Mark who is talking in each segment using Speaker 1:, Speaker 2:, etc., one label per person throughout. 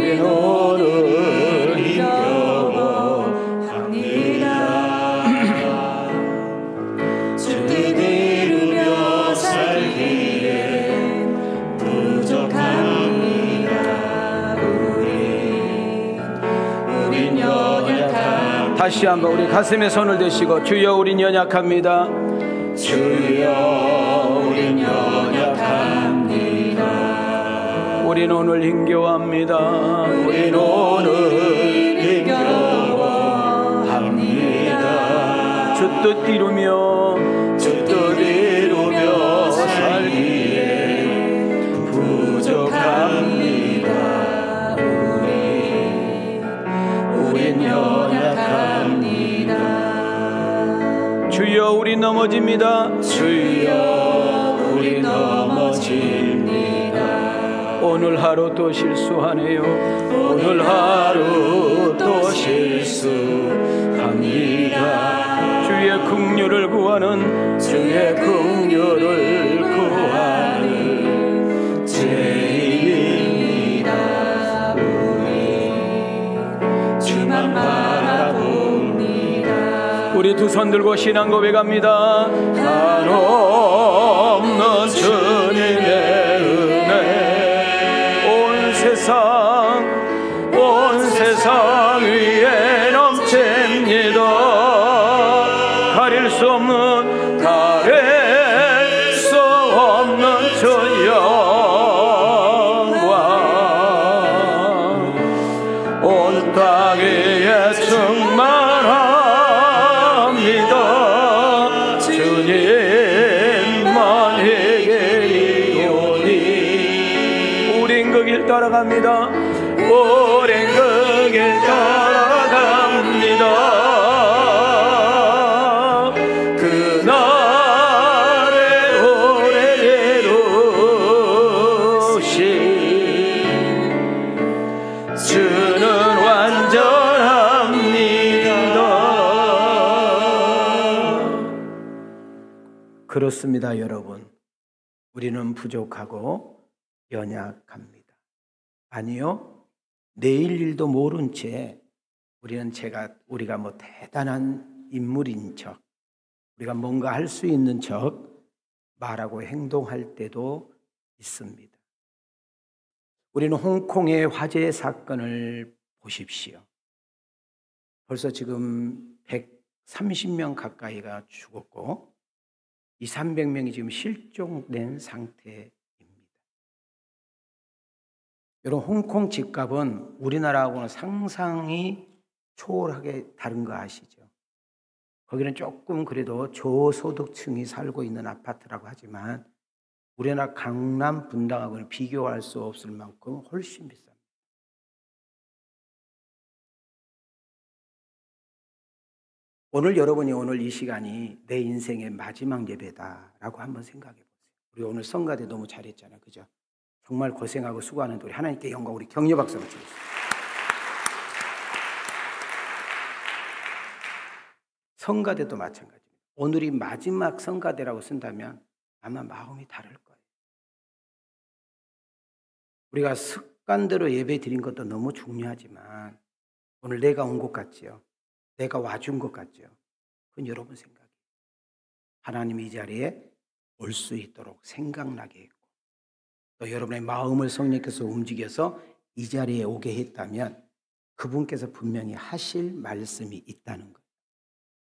Speaker 1: 우린 오늘 힘겨워합니다. 주 뜻 이루며 살기에 부족합니다. 우린 연약합니다. 다시 한번 우리 가슴에 손을 대시고 주여 우린 연약합니다. 주여 우린 연약합니다. 우린 오늘 힘겨워합니다. 우린 오늘 힘겨워합니다. 주 뜻 이루며 살기에 부족합니다. 우린 연약합니다. 주여 우린 넘어집니다. 주여 우린 넘어집니다. 오늘 하루 또 실수하네요. 오늘 하루 또 실수합니다. 주의 긍휼을 구하는 죄인입니다. 우리 주만 바라봅니다. 우리 두 손 들고 신앙 고백합니다. 한없는 주님의 은혜 온 세상 위에 넘칩니다. 가릴 수 없는 주 영광 온 땅 위에 충만합니다. 주님만 이기리오니 우린 그 길 따라갑니다. 우린 그 길 따라갑니다. 그렇습니다, 여러분. 우리는 부족하고 연약합니다. 아니요, 내일 일도 모른 채 우리가 뭐 대단한 인물인 척, 우리가 뭔가 할 수 있는 척 말하고 행동할 때도 있습니다. 우리는 홍콩의 화재 사건을 보십시오. 벌써 지금 130명 가까이가 죽었고 200~300명이 지금 실종된 상태입니다. 여러분, 홍콩 집값은 우리나라하고는 상상이 초월하게 다른 거 아시죠? 거기는 조금 그래도 저소득층이 살고 있는 아파트라고 하지만 우리나라 강남 분당하고는 비교할 수 없을 만큼 훨씬 비쌉니다. 여러분이 오늘 이 시간이 내 인생의 마지막 예배다라고 한번 생각해 보세요. 우리 오늘 성가대 너무 잘했잖아요. 그죠? 정말 고생하고 수고하는데 우리 하나님께 영광, 우리 격려 박수를 주겠습니다. 성가대도 마찬가지입니다. 오늘이 마지막 성가대라고 쓴다면 아마 마음이 다를 거예요. 우리가 습관대로 예배 드린 것도 너무 중요하지만 오늘 내가 온 것 같지요? 내가 와준 것 같죠? 그건 여러분 생각이에요. 하나님이 이 자리에 올 수 있도록 생각나게 했고 또 여러분의 마음을 성령께서 움직여서 이 자리에 오게 했다면 그분께서 분명히 하실 말씀이 있다는 거예요.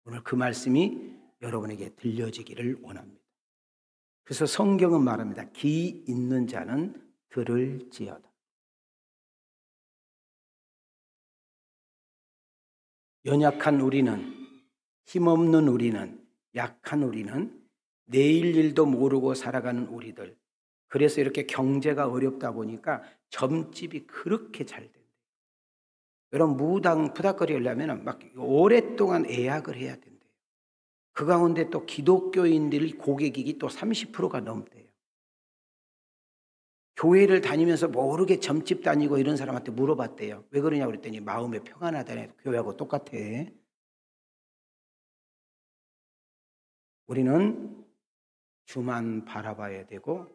Speaker 1: 오늘 그 말씀이 여러분에게 들려지기를 원합니다. 그래서 성경은 말합니다. 귀 있는 자는 들을지어다. 연약한 우리는, 힘없는 우리는, 약한 우리는, 내일 일도 모르고 살아가는 우리들, 그래서 이렇게 경제가 어렵다 보니까 점집이 그렇게 잘 된대요. 여러분, 무당 부닥거리 하려면 막 오랫동안 예약을 해야 된대요. 그 가운데 또 기독교인들 고객이 또 30%가 넘대요. 교회를 다니면서 모르게 점집 다니고 이런 사람한테 물어봤대요. 왜 그러냐고 그랬더니 마음에 평안하다네. 교회하고 똑같아. 우리는 주만 바라봐야 되고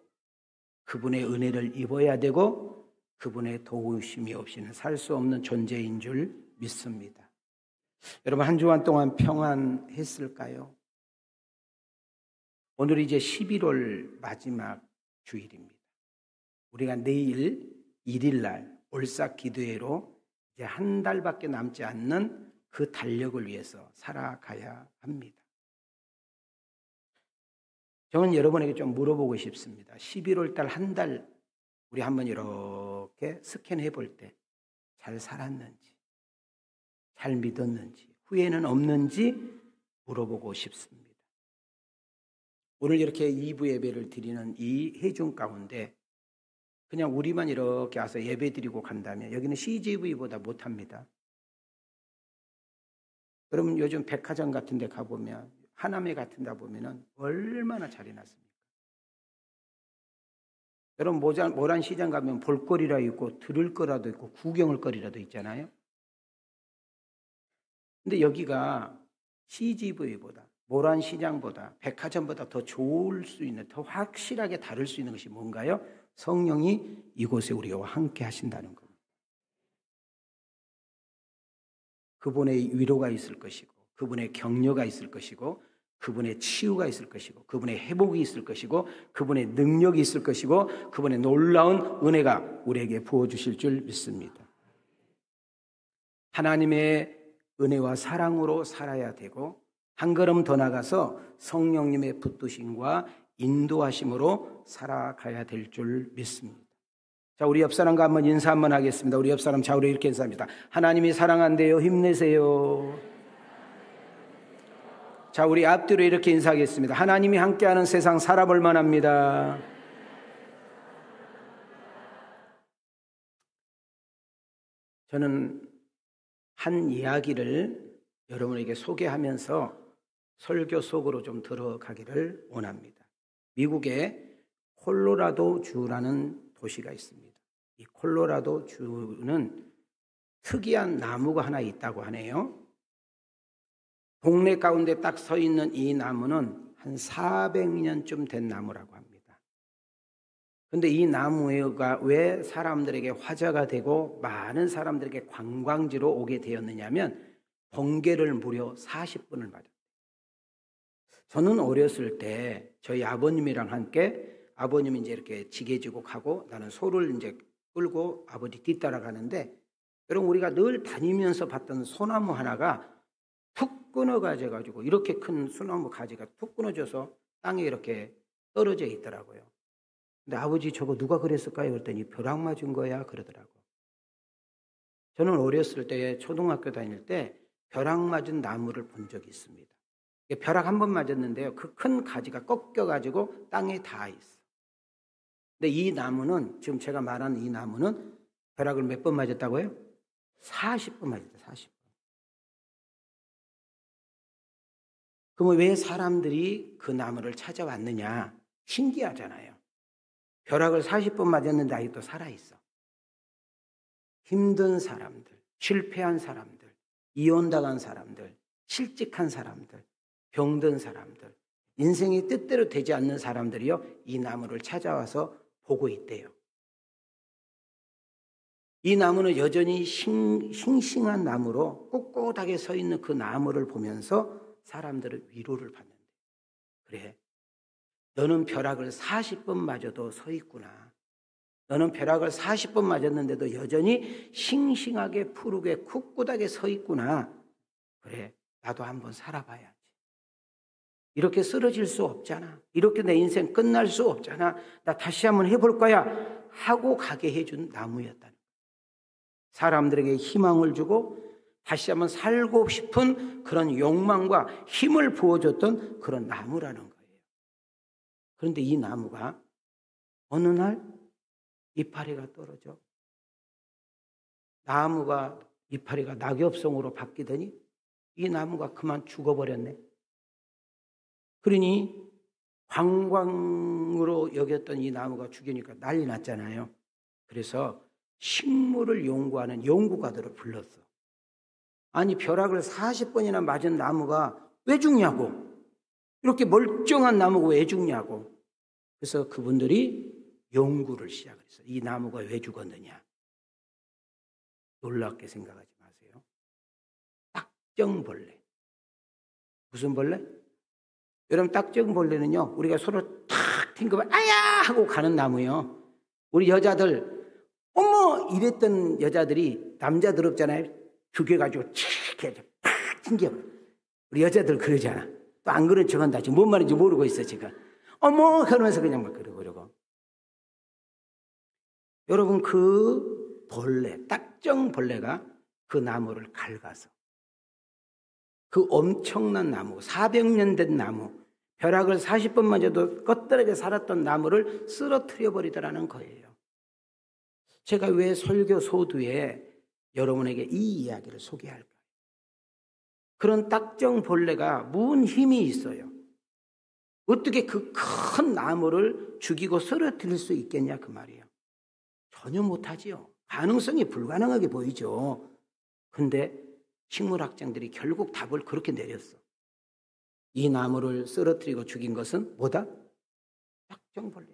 Speaker 1: 그분의 은혜를 입어야 되고 그분의 도우심이 없이는 살 수 없는 존재인 줄 믿습니다. 여러분, 한 주간 동안 평안했을까요? 오늘 이제 11월 마지막 주일입니다. 우리가 내일 1일 날 올싹 기도회로 이제 한 달밖에 남지 않는 그 달력을 위해서 살아가야 합니다. 저는 여러분에게 좀 물어보고 싶습니다. 11월 달 한 달 우리 한번 이렇게 스캔해 볼 때 잘 살았는지, 잘 믿었는지, 후회는 없는지 물어보고 싶습니다. 오늘 이렇게 2부 예배를 드리는 이 회중 가운데 그냥 우리만 이렇게 와서 예배 드리고 간다면 여기는 CGV보다 못합니다. 여러분, 요즘 백화점 같은 데 가보면, 하남에 같은 데 보면 얼마나 잘 해놨습니까? 여러분, 모란 시장 가면 볼거리라 있고 들을 거라도 있고 구경할 거리라도 있잖아요. 근데 여기가 CGV보다, 모란 시장보다, 백화점보다 더 좋을 수 있는, 더 확실하게 다를 수 있는 것이 뭔가요? 성령이 이곳에 우리와 함께 하신다는 겁니다. 그분의 위로가 있을 것이고, 그분의 격려가 있을 것이고, 그분의 치유가 있을 것이고, 그분의 회복이 있을 것이고, 그분의 능력이 있을 것이고, 그분의 놀라운 은혜가 우리에게 부어주실 줄 믿습니다. 하나님의 은혜와 사랑으로 살아야 되고, 한 걸음 더 나가서 성령님의 붙드심과 인도하심으로 살아가야 될 줄 믿습니다. 자, 우리 옆 사람과 한번 인사 한번 하겠습니다. 우리 옆 사람 좌우로 이렇게 인사합니다. 하나님이 사랑한대요. 힘내세요. 자, 우리 앞뒤로 이렇게 인사하겠습니다. 하나님이 함께하는 세상 살아볼 만합니다. 저는 한 이야기를 여러분에게 소개하면서 설교 속으로 좀 들어가기를 원합니다. 미국의 콜로라도 주라는 도시가 있습니다. 이 콜로라도 주는 특이한 나무가 하나 있다고 하네요. 동네 가운데 딱 서 있는 이 나무는 한 400년쯤 된 나무라고 합니다. 그런데 이 나무가 왜 사람들에게 화제가 되고 많은 사람들에게 관광지로 오게 되었느냐면 번개를 무려 40분을 맞았어요. 저는 어렸을 때 저희 아버님이랑 함께, 아버님이 이제 이렇게 지게 지고 가고 나는 소를 이제 끌고 아버지 뒤따라 가는데, 여러분, 우리가 늘 다니면서 봤던 소나무 하나가 툭 끊어가지고 이렇게 큰 소나무 가지가 툭 끊어져서 땅에 이렇게 떨어져 있더라고요. 근데 아버지, 저거 누가 그랬을까요? 그랬더니 벼락 맞은 거야 그러더라고. 저는 어렸을 때 초등학교 다닐 때 벼락 맞은 나무를 본 적이 있습니다. 벼락 한 번 맞았는데요, 그 큰 가지가 꺾여가지고 땅에 닿아 있어. 근데 이 나무는, 지금 제가 말하는 이 나무는 벼락을 몇 번 맞았다고요? 40번 맞았다. 40번. 그러면 왜 사람들이 그 나무를 찾아왔느냐? 신기하잖아요. 벼락을 40번 맞았는데 아직도 살아있어. 힘든 사람들, 실패한 사람들, 이혼당한 사람들, 실직한 사람들, 병든 사람들, 인생이 뜻대로 되지 않는 사람들이요, 이 나무를 찾아와서 보고 있대요. 이 나무는 여전히 싱싱한 나무로 꿋꿋하게 서 있는 그 나무를 보면서 사람들은 위로를 받는데, 그래, 너는 벼락을 40번 맞아도 서 있구나. 너는 벼락을 40번 맞았는데도 여전히 싱싱하게 푸르게 꿋꿋하게 서 있구나. 그래, 나도 한번 살아봐야지. 이렇게 쓰러질 수 없잖아. 이렇게 내 인생 끝날 수 없잖아. 나 다시 한번 해볼 거야 하고 가게 해준 나무였다는 거예요. 사람들에게 희망을 주고 다시 한번 살고 싶은 그런 욕망과 힘을 부어줬던 그런 나무라는 거예요. 그런데 이 나무가 어느 날 이파리가 떨어져. 나무가, 이파리가 낙엽송으로 바뀌더니 이 나무가 그만 죽어버렸네. 그러니 관광으로 여겼던 이 나무가 죽으니까 난리 났잖아요. 그래서 식물을 연구하는 연구가들을 불렀어. 아니, 벼락을 40번이나 맞은 나무가 왜 죽냐고. 이렇게 멀쩡한 나무가 왜 죽냐고. 그래서 그분들이 연구를 시작했어요. 이 나무가 왜 죽었느냐. 놀랍게 생각하지 마세요. 딱정벌레. 무슨 벌레? 여러분, 딱정벌레는요, 우리가 서로 탁 튕기면 아야 하고 가는 나무요. 우리 여자들 어머 이랬던 여자들이 남자들 없잖아요. 죽여가지고 칙 해서 팍 튕겨버려. 우리 여자들 그러잖아. 또 안 그런 척한다. 지금 뭔 말인지 모르고 있어 지금. 어머 그러면서 그냥 막 그러고. 여러분, 그 벌레, 딱정벌레가 그 나무를 갉아서, 그 엄청난 나무, 400년 된 나무, 벼락을 40번 맞아도 껐더러져 살았던 나무를 쓰러뜨려 버리더라는 거예요. 제가 왜 설교 소두에 여러분에게 이 이야기를 소개할까요? 그런 딱정벌레가 무슨 힘이 있어요? 어떻게 그 큰 나무를 죽이고 쓰러뜨릴 수 있겠냐 그 말이에요. 전혀 못하지요. 가능성이 불가능하게 보이죠. 근데 식물학자들이 결국 답을 그렇게 내렸어. 이 나무를 쓰러뜨리고 죽인 것은 뭐다? 딱정벌레다.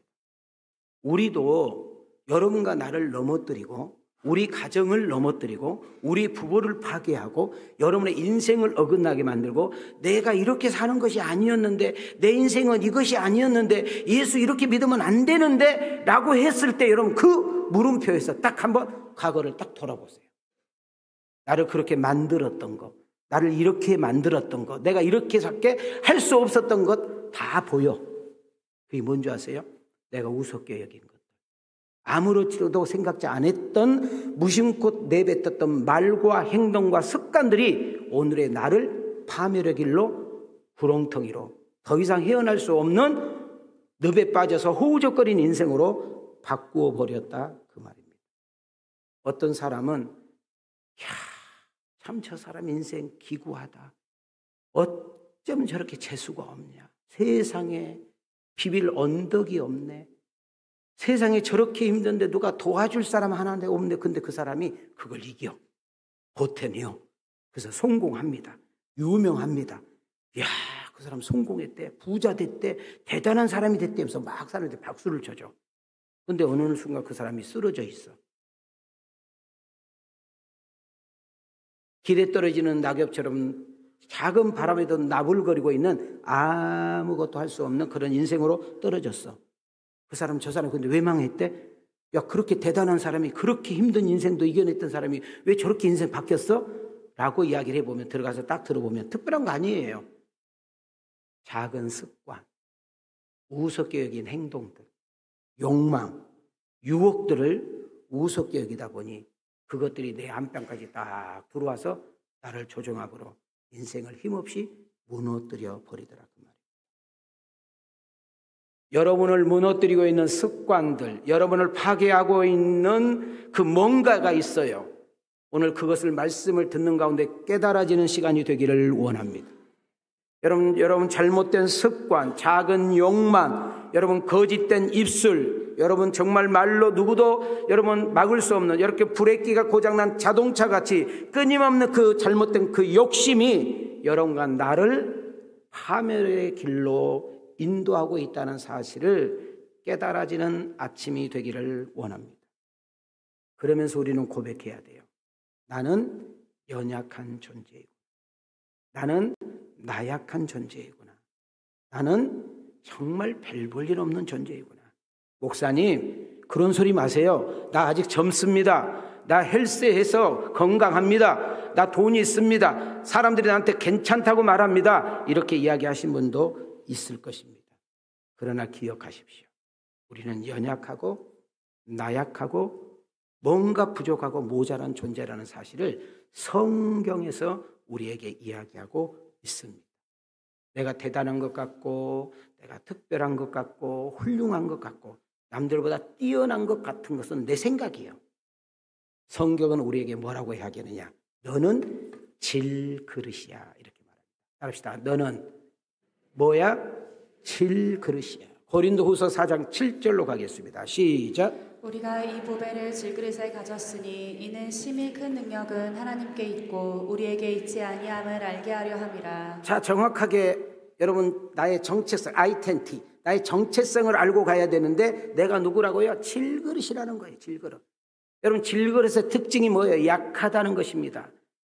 Speaker 1: 우리도 여러분과 나를 넘어뜨리고 우리 가정을 넘어뜨리고 우리 부부를 파괴하고 여러분의 인생을 어긋나게 만들고 내가 이렇게 사는 것이 아니었는데 내 인생은 이것이 아니었는데 예수 이렇게 믿으면 안 되는데 라고 했을 때 여러분 그 물음표에서 딱 한번 과거를 딱 돌아보세요. 나를 그렇게 만들었던 것, 나를 이렇게 만들었던 것, 내가 이렇게 살게 할 수 없었던 것 다 보여. 그게 뭔지 아세요? 내가 우습게 여긴 것. 아무렇지도 생각지 않았던 무심코 내뱉었던 말과 행동과 습관들이 오늘의 나를 파멸의 길로 구렁텅이로 더 이상 헤어날 수 없는 늪에 빠져서 허우적거린 인생으로 바꾸어 버렸다 그 말입니다. 어떤 사람은 참 저 사람 인생 기구하다. 어쩜 저렇게 재수가 없냐. 세상에 비빌 언덕이 없네. 세상에 저렇게 힘든데 누가 도와줄 사람 하나 없는데 근데 그 사람이 그걸 이겨. 버텨내요. 그래서 성공합니다. 유명합니다. 이야, 그 사람 성공했대. 부자 됐대. 대단한 사람이 됐대. 하면서 막 사람들이 박수를 쳐줘. 근데 어느 순간 그 사람이 쓰러져 있어. 길에 떨어지는 낙엽처럼 작은 바람에도 나불거리고 있는 아무것도 할 수 없는 그런 인생으로 떨어졌어. 그 사람 저 사람 근데 왜 망했대? 야, 그렇게 대단한 사람이 그렇게 힘든 인생도 이겨냈던 사람이 왜 저렇게 인생 바뀌었어? 라고 이야기를 해보면 들어가서 딱 들어보면 특별한 거 아니에요. 작은 습관, 우습게 여긴 행동들, 욕망, 유혹들을 우습게 여기다 보니 그것들이 내 안방까지 딱 들어와서 나를 조종하고로 인생을 힘없이 무너뜨려 버리더라 그 말이에요. 여러분을 무너뜨리고 있는 습관들, 여러분을 파괴하고 있는 그 뭔가가 있어요. 오늘 그것을 말씀을 듣는 가운데 깨달아지는 시간이 되기를 원합니다. 여러분 잘못된 습관, 작은 욕망, 여러분 거짓된 입술, 여러분 정말 말로 누구도 여러분 막을 수 없는 이렇게 브레이크가 고장난 자동차 같이 끊임없는 그 잘못된 그 욕심이 여러분과 나를 파멸의 길로 인도하고 있다는 사실을 깨달아지는 아침이 되기를 원합니다. 그러면서 우리는 고백해야 돼요. 나는 연약한 존재이고 나는 나약한 존재이구나. 나는 정말 별 볼 일 없는 존재이구나. 목사님, 그런 소리 마세요. 나 아직 젊습니다. 나 헬스해서 건강합니다. 나 돈이 있습니다. 사람들이 나한테 괜찮다고 말합니다. 이렇게 이야기하신 분도 있을 것입니다. 그러나 기억하십시오. 우리는 연약하고 나약하고 뭔가 부족하고 모자란 존재라는 사실을 성경에서 우리에게 이야기하고 있습니다. 내가 대단한 것 같고 내가 특별한 것 같고 훌륭한 것 같고 남들보다 뛰어난 것 같은 것은 내 생각이에요. 성경은 우리에게 뭐라고 이야기하느냐? 너는 질그릇이야 이렇게 말합니다. 따라합시다. 너는 뭐야? 질그릇이야. 고린도후서 4장 7절로 가겠습니다. 시작.
Speaker 2: 우리가 이 보배를 질그릇에 가졌으니 이는 심히 큰 능력은 하나님께 있고 우리에게 있지 아니함을 알게 하려 함이라.
Speaker 1: 자, 정확하게 여러분 나의 정체성, 아이덴티, 나의 정체성을 알고 가야 되는데 내가 누구라고요? 질그릇이라는 거예요. 질그릇. 여러분, 질그릇의 특징이 뭐예요? 약하다는 것입니다.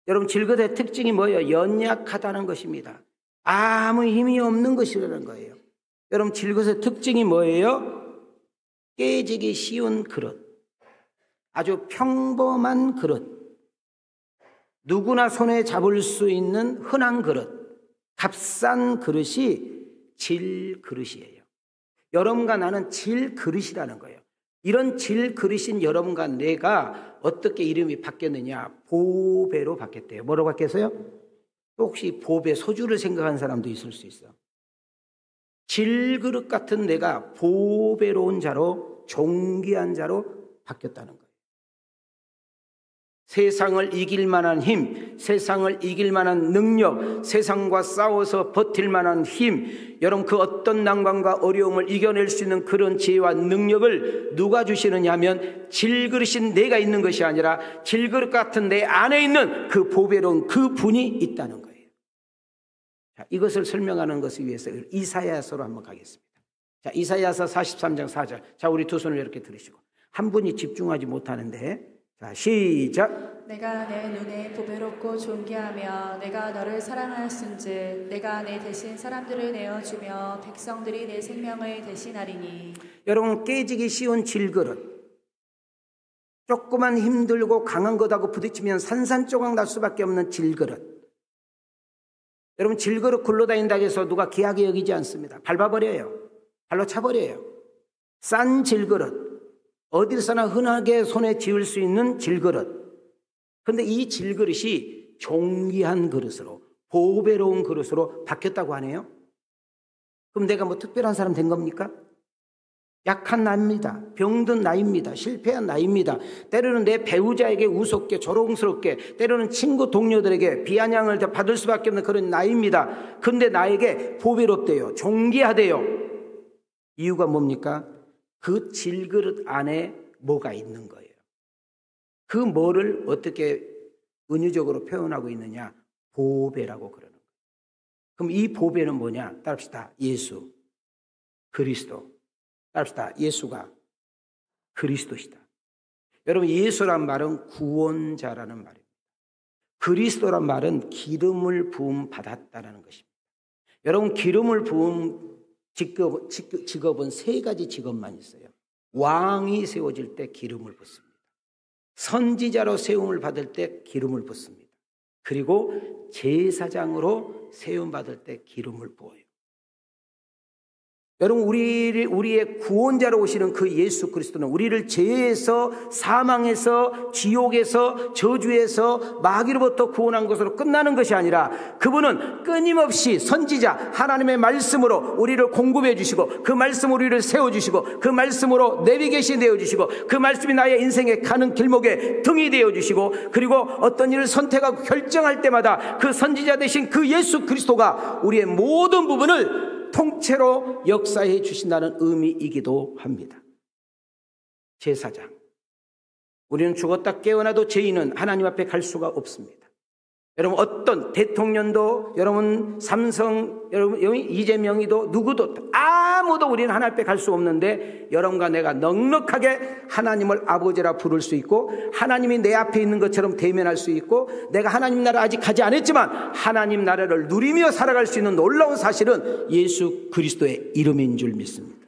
Speaker 1: 여러분, 질그릇의 특징이 뭐예요? 연약하다는 것입니다. 아무 힘이 없는 것이라는 거예요. 여러분, 질그릇의 특징이 뭐예요? 깨지기 쉬운 그릇. 아주 평범한 그릇. 누구나 손에 잡을 수 있는 흔한 그릇. 값싼 그릇이 질그릇이에요. 여러분과 나는 질그릇이라는 거예요. 이런 질그릇인 여러분과 내가 어떻게 이름이 바뀌었느냐? 보배로 바뀌었대요. 뭐로 바뀌었어요? 혹시 보배, 소주를 생각하는 사람도 있을 수 있어. 질그릇 같은 내가 보배로운 자로, 존귀한 자로 바뀌었다는 거예요. 세상을 이길 만한 힘, 세상을 이길 만한 능력, 세상과 싸워서 버틸 만한 힘, 여러분 그 어떤 난관과 어려움을 이겨낼 수 있는 그런 지혜와 능력을 누가 주시느냐 하면 질그릇인 내가 있는 것이 아니라 질그릇 같은 내 안에 있는 그 보배로운 그 분이 있다는 거예요. 자, 이것을 설명하는 것을 위해서 이사야서로 한번 가겠습니다. 자, 이사야서 43장 4절. 자, 우리 두 손을 이렇게 들으시고 한 분이 집중하지 못하는데, 자, 시작.
Speaker 2: 내가 내 눈에 보배롭고 존귀하며 내가 너를 사랑하였은즉 내가 내 대신 사람들을 내어주며 백성들이 내 생명을 대신하리니. 여러분,
Speaker 1: 깨지기 쉬운 질그릇, 조그만 힘들고 강한 것하고 부딪히면 산산조각 날 수밖에 없는 질그릇. 여러분, 질그릇 굴러다닌다고 해서 누가 귀하게 여기지 않습니다. 밟아버려요. 발로 차버려요. 싼 질그릇, 어디서나 흔하게 손에 쥐을 수 있는 질그릇. 그런데 이 질그릇이 존귀한 그릇으로, 보배로운 그릇으로 바뀌었다고 하네요. 그럼 내가 뭐 특별한 사람 된 겁니까? 약한 나입니다. 병든 나입니다. 실패한 나입니다. 때로는 내 배우자에게 우습게 조롱스럽게, 때로는 친구 동료들에게 비아냥을 받을 수밖에 없는 그런 나입니다. 그런데 나에게 보배롭대요. 존귀하대요. 이유가 뭡니까? 그 질그릇 안에 뭐가 있는 거예요. 그 뭐를 어떻게 은유적으로 표현하고 있느냐? 보배라고 그러는 거예요. 그럼 이 보배는 뭐냐? 따릅시다. 예수, 그리스도. 따릅시다. 예수가 그리스도시다. 여러분, 예수란 말은 구원자라는 말입니다. 그리스도란 말은 기름을 부음 받았다라는 것입니다. 여러분, 기름을 부음 직업은 세 가지 직업만 있어요. 왕이 세워질 때 기름을 붓습니다. 선지자로 세움을 받을 때 기름을 붓습니다. 그리고 제사장으로 세움 받을 때 기름을 부어요. 여러분, 우리의 구원자로 오시는 그 예수 그리스도는 우리를 죄에서, 사망에서, 지옥에서, 저주에서, 마귀로부터 구원한 것으로 끝나는 것이 아니라 그분은 끊임없이 선지자 하나님의 말씀으로 우리를 공급해 주시고, 그 말씀으로 우리를 세워주시고, 그 말씀으로 내비게이션 되어주시고, 그 말씀이 나의 인생에 가는 길목에 등이 되어주시고, 그리고 어떤 일을 선택하고 결정할 때마다 그 선지자 되신 그 예수 그리스도가 우리의 모든 부분을 통째로 역사해 주신다는 의미이기도 합니다. 제사장. 우리는 죽었다 깨어나도 죄인은 하나님 앞에 갈 수가 없습니다. 여러분, 어떤 대통령도, 여러분 삼성, 여러분 이재명이도 누구도 아무도 우리는 하나님 앞에 갈 수 없는데, 여러분과 내가 넉넉하게 하나님을 아버지라 부를 수 있고, 하나님이 내 앞에 있는 것처럼 대면할 수 있고, 내가 하나님 나라 아직 가지 않았지만 하나님 나라를 누리며 살아갈 수 있는 놀라운 사실은 예수 그리스도의 이름인 줄 믿습니다.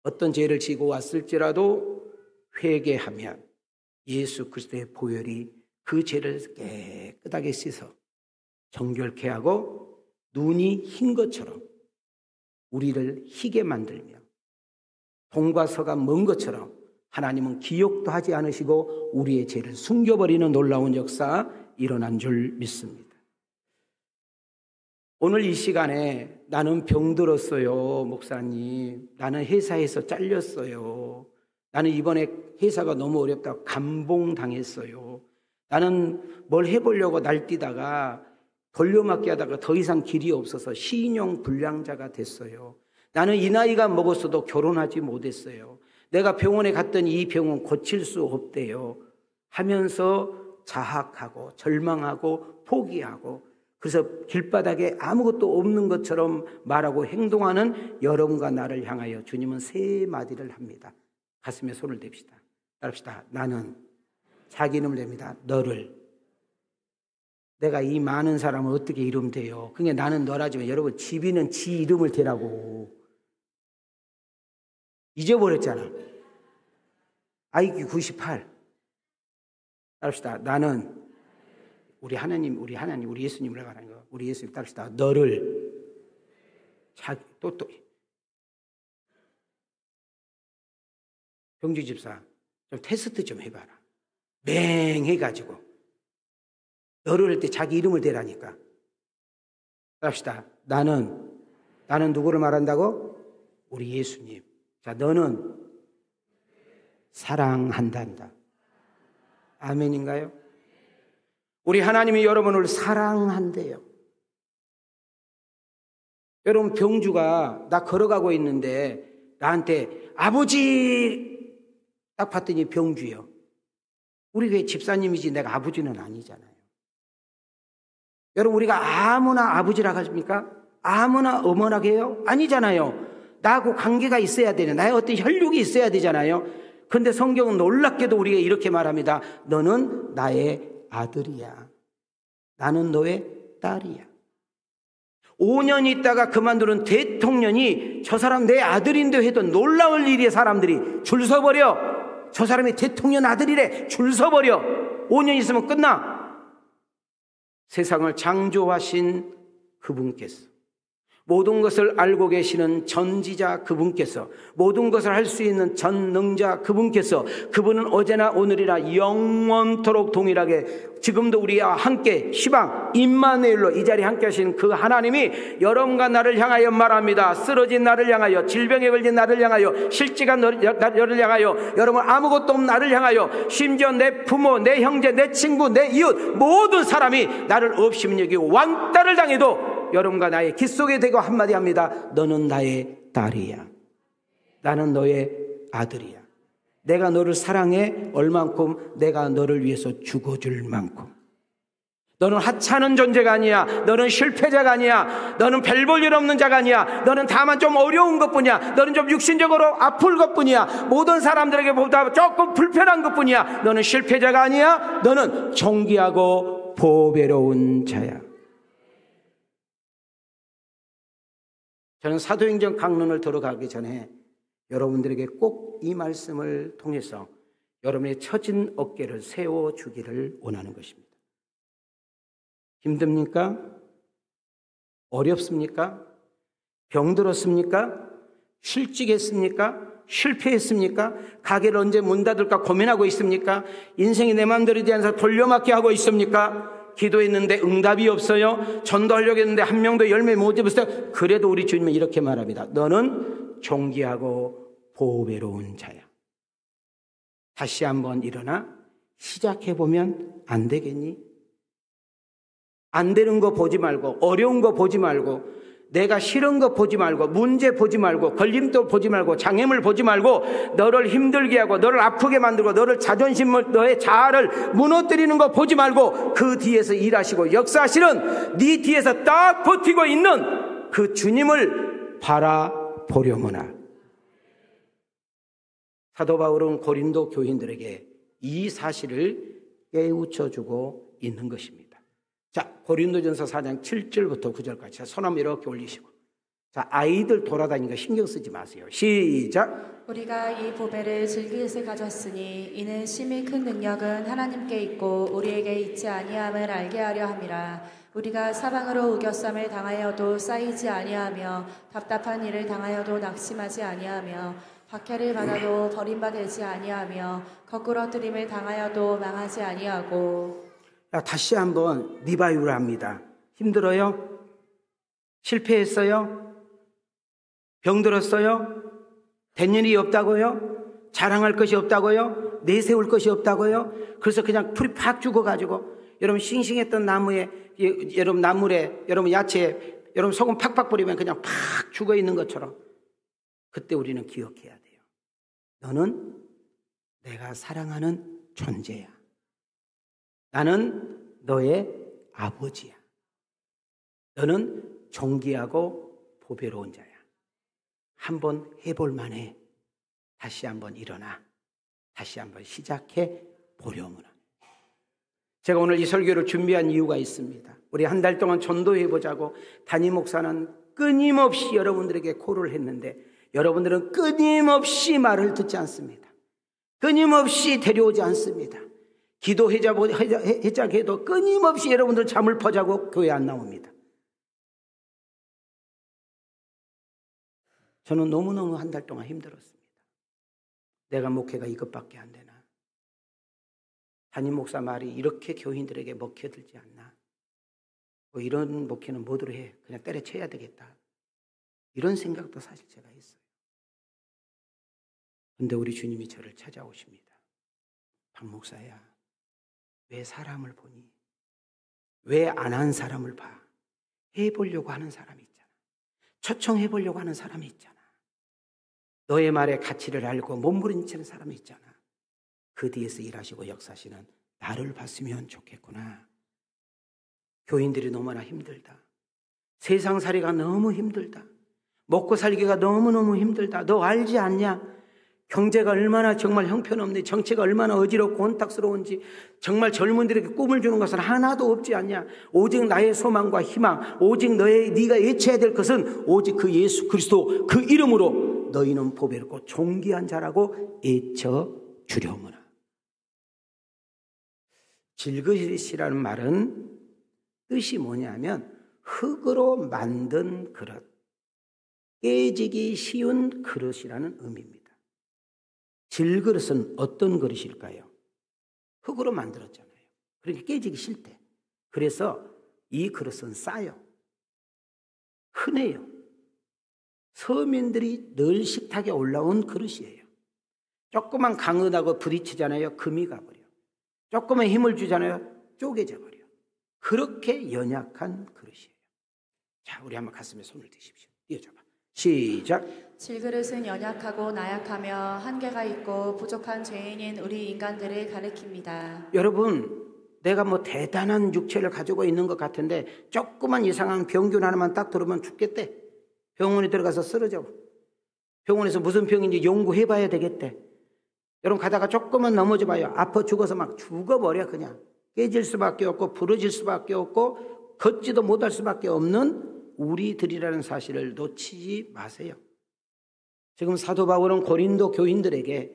Speaker 1: 어떤 죄를 지고 왔을지라도 회개하면 예수 그리스도의 보혈이 그 죄를 깨끗하게 씻어 정결케 하고 눈이 흰 것처럼 우리를 희게 만들며, 동과 서가 먼 것처럼 하나님은 기억도 하지 않으시고 우리의 죄를 숨겨버리는 놀라운 역사 일어난 줄 믿습니다. 오늘 이 시간에 나는 병들었어요, 목사님. 나는 회사에서 잘렸어요. 나는 이번에 회사가 너무 어렵다고 감봉당했어요. 나는 뭘 해보려고 날뛰다가 돌려막기 하다가 더 이상 길이 없어서 신용 불량자가 됐어요. 나는 이 나이가 먹었어도 결혼하지 못했어요. 내가 병원에 갔더니 이 병은 고칠 수 없대요 하면서 자학하고 절망하고 포기하고, 그래서 길바닥에 아무것도 없는 것처럼 말하고 행동하는 여러분과 나를 향하여 주님은 세 마디를 합니다. 가슴에 손을 댑시다. 따릅시다. 나는 자기 이름을 냅니다. 너를. 내가 이 많은 사람을 어떻게 이름 대요? 그러니까 나는 너라지만 여러분 지비는 지 이름을 대라고. 잊어버렸잖아. IQ 98. 따릅시다. 나는 우리 하나님, 우리 예수님을 말하는 거. 우리 예수님 따릅시다. 너를 자기 또 병주 집사 좀 테스트 좀 해봐라. 맹해가지고 너를 할 때 자기 이름을 대라니까. 따릅시다. 나는 누구를 말한다고? 우리 예수님. 자, 너는 사랑한단다. 아멘인가요? 우리 하나님이 여러분을 사랑한대요. 여러분 병주가 나 걸어가고 있는데 나한테 아버지 딱 봤더니 병주요. 우리 교회 집사님이지 내가 아버지는 아니잖아요. 여러분 우리가 아무나 아버지라고 하십니까? 아무나 어머나게 해요? 아니잖아요. 나하고 관계가 있어야 되는 나의 어떤 혈육이 있어야 되잖아요. 그런데 성경은 놀랍게도 우리에게 이렇게 말합니다. 너는 나의 아들이야. 나는 너의 딸이야. 5년 있다가 그만두는 대통령이 저 사람 내 아들인데 해도 놀라울 일이야. 사람들이 줄 서버려. 저 사람이 대통령 아들이래. 줄 서버려. 5년 있으면 끝나. 세상을 창조하신 그분께서, 모든 것을 알고 계시는 전지자 그분께서, 모든 것을 할 수 있는 전능자 그분께서, 그분은 어제나 오늘이나 영원토록 동일하게 지금도 우리와 함께 시방 임마누엘로 이 자리에 함께 하신 그 하나님이 여러분과 나를 향하여 말합니다. 쓰러진 나를 향하여, 질병에 걸린 나를 향하여, 실직한 너를 향하여, 여러분 아무것도 없는 나를 향하여, 심지어 내 부모, 내 형제, 내 친구, 내 이웃 모든 사람이 나를 없이면 여기고 왕따를 당해도 여러분과 나의 귓 속에 대고 한마디 합니다. 너는 나의 딸이야. 나는 너의 아들이야. 내가 너를 사랑해. 얼만큼? 내가 너를 위해서 죽어줄 만큼. 너는 하찮은 존재가 아니야. 너는 실패자가 아니야. 너는 별 볼 일 없는 자가 아니야. 너는 다만 좀 어려운 것뿐이야. 너는 좀 육신적으로 아플 것뿐이야. 모든 사람들에게 보다 조금 불편한 것뿐이야. 너는 실패자가 아니야. 너는 존귀하고 보배로운 자야. 저는 사도행전 강론을 들어가기 전에 여러분들에게 꼭 이 말씀을 통해서 여러분의 처진 어깨를 세워주기를 원하는 것입니다. 힘듭니까? 어렵습니까? 병들었습니까? 실직했습니까? 실패했습니까? 가게를 언제 문 닫을까 고민하고 있습니까? 인생이 내 마음대로 되지 않아서 돌려막기 하고 있습니까? 기도했는데 응답이 없어요. 전도하려고 했는데 한 명도 열매 못 잡았어요. 그래도 우리 주님은 이렇게 말합니다. 너는 존귀하고 보배로운 자야. 다시 한번 일어나 시작해보면 안 되겠니? 안 되는 거 보지 말고, 어려운 거 보지 말고, 내가 싫은 거 보지 말고, 문제 보지 말고, 걸림돌 보지 말고, 장애물 보지 말고, 너를 힘들게 하고 너를 아프게 만들고 너를 자존심을, 너의 자아를 무너뜨리는 거 보지 말고, 그 뒤에서 일하시고 역사하시는 네 뒤에서 딱 버티고 있는 그 주님을 바라보려무나. 사도 바울은 고린도 교인들에게 이 사실을 깨우쳐주고 있는 것입니다. 자, 고린도전서 4장 7절부터 9절까지 손 한번 이렇게 올리시고, 자, 아이들 돌아다니는 거 신경 쓰지 마세요. 시작.
Speaker 2: 우리가 이 보배를 즐기듯이 가졌으니 이는 심히 큰 능력은 하나님께 있고 우리에게 있지 아니함을 알게 하려 함이라. 우리가 사방으로 우겨쌈을 당하여도 쌓이지 아니하며 답답한 일을 당하여도 낙심하지 아니하며 박해를 받아도 버림받지 아니하며 거꾸러뜨림을 당하여도 망하지 아니하고.
Speaker 1: 자, 다시 한번 리바이브를 합니다. 힘들어요? 실패했어요? 병들었어요? 된 일이 없다고요? 자랑할 것이 없다고요? 내세울 것이 없다고요? 그래서 그냥 풀이 팍 죽어가지고, 여러분 싱싱했던 나무에, 여러분 나물에, 여러분 야채에, 여러분 소금 팍팍 뿌리면 그냥 팍 죽어 있는 것처럼, 그때 우리는 기억해야 돼요. 너는 내가 사랑하는 존재야. 나는 너의 아버지야. 너는 존귀하고 보배로운 자야. 한번 해볼 만해. 다시 한번 일어나 다시 한번 시작해 보려무나. 제가 오늘 이 설교를 준비한 이유가 있습니다. 우리 한 달 동안 전도해보자고 담임 목사는 끊임없이 여러분들에게 콜을 했는데 여러분들은 끊임없이 말을 듣지 않습니다. 끊임없이 데려오지 않습니다. 기도해자고 해도 끊임없이 여러분들 잠을 퍼자고 교회 안 나옵니다. 저는 너무너무 한 달 동안 힘들었습니다. 내가 목회가 이것밖에 안 되나? 담임 목사 말이 이렇게 교인들에게 먹혀들지 않나? 뭐 이런 목회는 뭐대로 해? 그냥 때려쳐야 되겠다. 이런 생각도 사실 제가 했어요. 근데 우리 주님이 저를 찾아오십니다. 박 목사야, 왜 사람을 보니? 왜 안 한 사람을 봐? 해보려고 하는 사람이 있잖아. 초청해보려고 하는 사람이 있잖아. 너의 말의 가치를 알고 몸부림치는 사람이 있잖아. 그 뒤에서 일하시고 역사하시는 나를 봤으면 좋겠구나. 교인들이 너무나 힘들다. 세상살이가 너무 힘들다. 먹고 살기가 너무너무 힘들다. 너 알지 않냐? 경제가 얼마나 정말 형편없니? 정치가 얼마나 어지럽고 혼탁스러운지. 정말 젊은들에게 꿈을 주는 것은 하나도 없지 않냐? 오직 나의 소망과 희망, 오직 네가 예치해야 될 것은 오직 그 예수 그리스도 그 이름으로 너희는 보배롭고 존귀한 자라고 예쳐 주려무나. 질그릇이라는 말은 뜻이 뭐냐면 흙으로 만든 그릇, 깨지기 쉬운 그릇이라는 의미입니다. 질그릇은 어떤 그릇일까요? 흙으로 만들었잖아요. 그러니까 깨지기 싫대. 그래서 이 그릇은 싸요. 흔해요. 서민들이 늘 식탁에 올라온 그릇이에요. 조그만 강은하고 부딪히잖아요. 금이 가버려. 조금만 힘을 주잖아요. 쪼개져 버려. 그렇게 연약한 그릇이에요. 자, 우리 한번 가슴에 손을 대십시오. 띄워줘봐. 시작.
Speaker 2: 질그릇은 연약하고 나약하며 한계가 있고 부족한 죄인인 우리 인간들을 가리킵니다.
Speaker 1: 여러분, 내가 뭐 대단한 육체를 가지고 있는 것 같은데 조그만 이상한 병균 하나만 딱 들으면 죽겠대. 병원에 들어가서 쓰러져. 병원에서 무슨 병인지 연구해봐야 되겠대. 여러분 가다가 조금만 넘어져 봐요. 아파 죽어서 막 죽어버려. 그냥 깨질 수밖에 없고 부러질 수밖에 없고 걷지도 못할 수밖에 없는 우리들이라는 사실을 놓치지 마세요. 지금 사도 바울은 고린도 교인들에게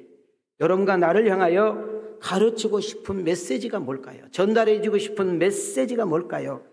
Speaker 1: 여러분과 나를 향하여 가르치고 싶은 메시지가 뭘까요? 전달해주고 싶은 메시지가 뭘까요?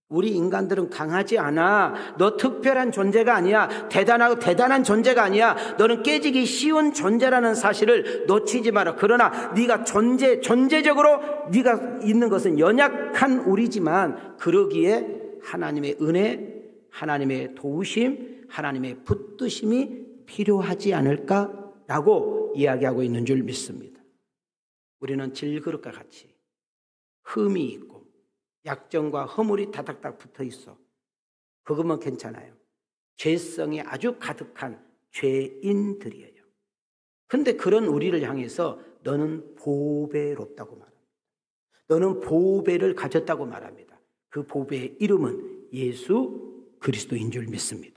Speaker 1: 우리 인간들은 강하지 않아. 너 특별한 존재가 아니야. 대단한 존재가 아니야. 너는 깨지기 쉬운 존재라는 사실을 놓치지 마라. 그러나 네가 존재적으로 네가 있는 것은 연약한 우리지만 그러기에 하나님의 은혜, 하나님의 도우심, 하나님의 붙드심이 필요하지 않을까라고 이야기하고 있는 줄 믿습니다. 우리는 질그릇과 같이 흠이 있고 약점과 허물이 다닥다닥 붙어 있어. 그것만 괜찮아요. 죄성이 아주 가득한 죄인들이에요. 근데 그런 우리를 향해서 너는 보배롭다고 말합니다. 너는 보배를 가졌다고 말합니다. 그 보배의 이름은 예수 그리스도인 줄 믿습니다.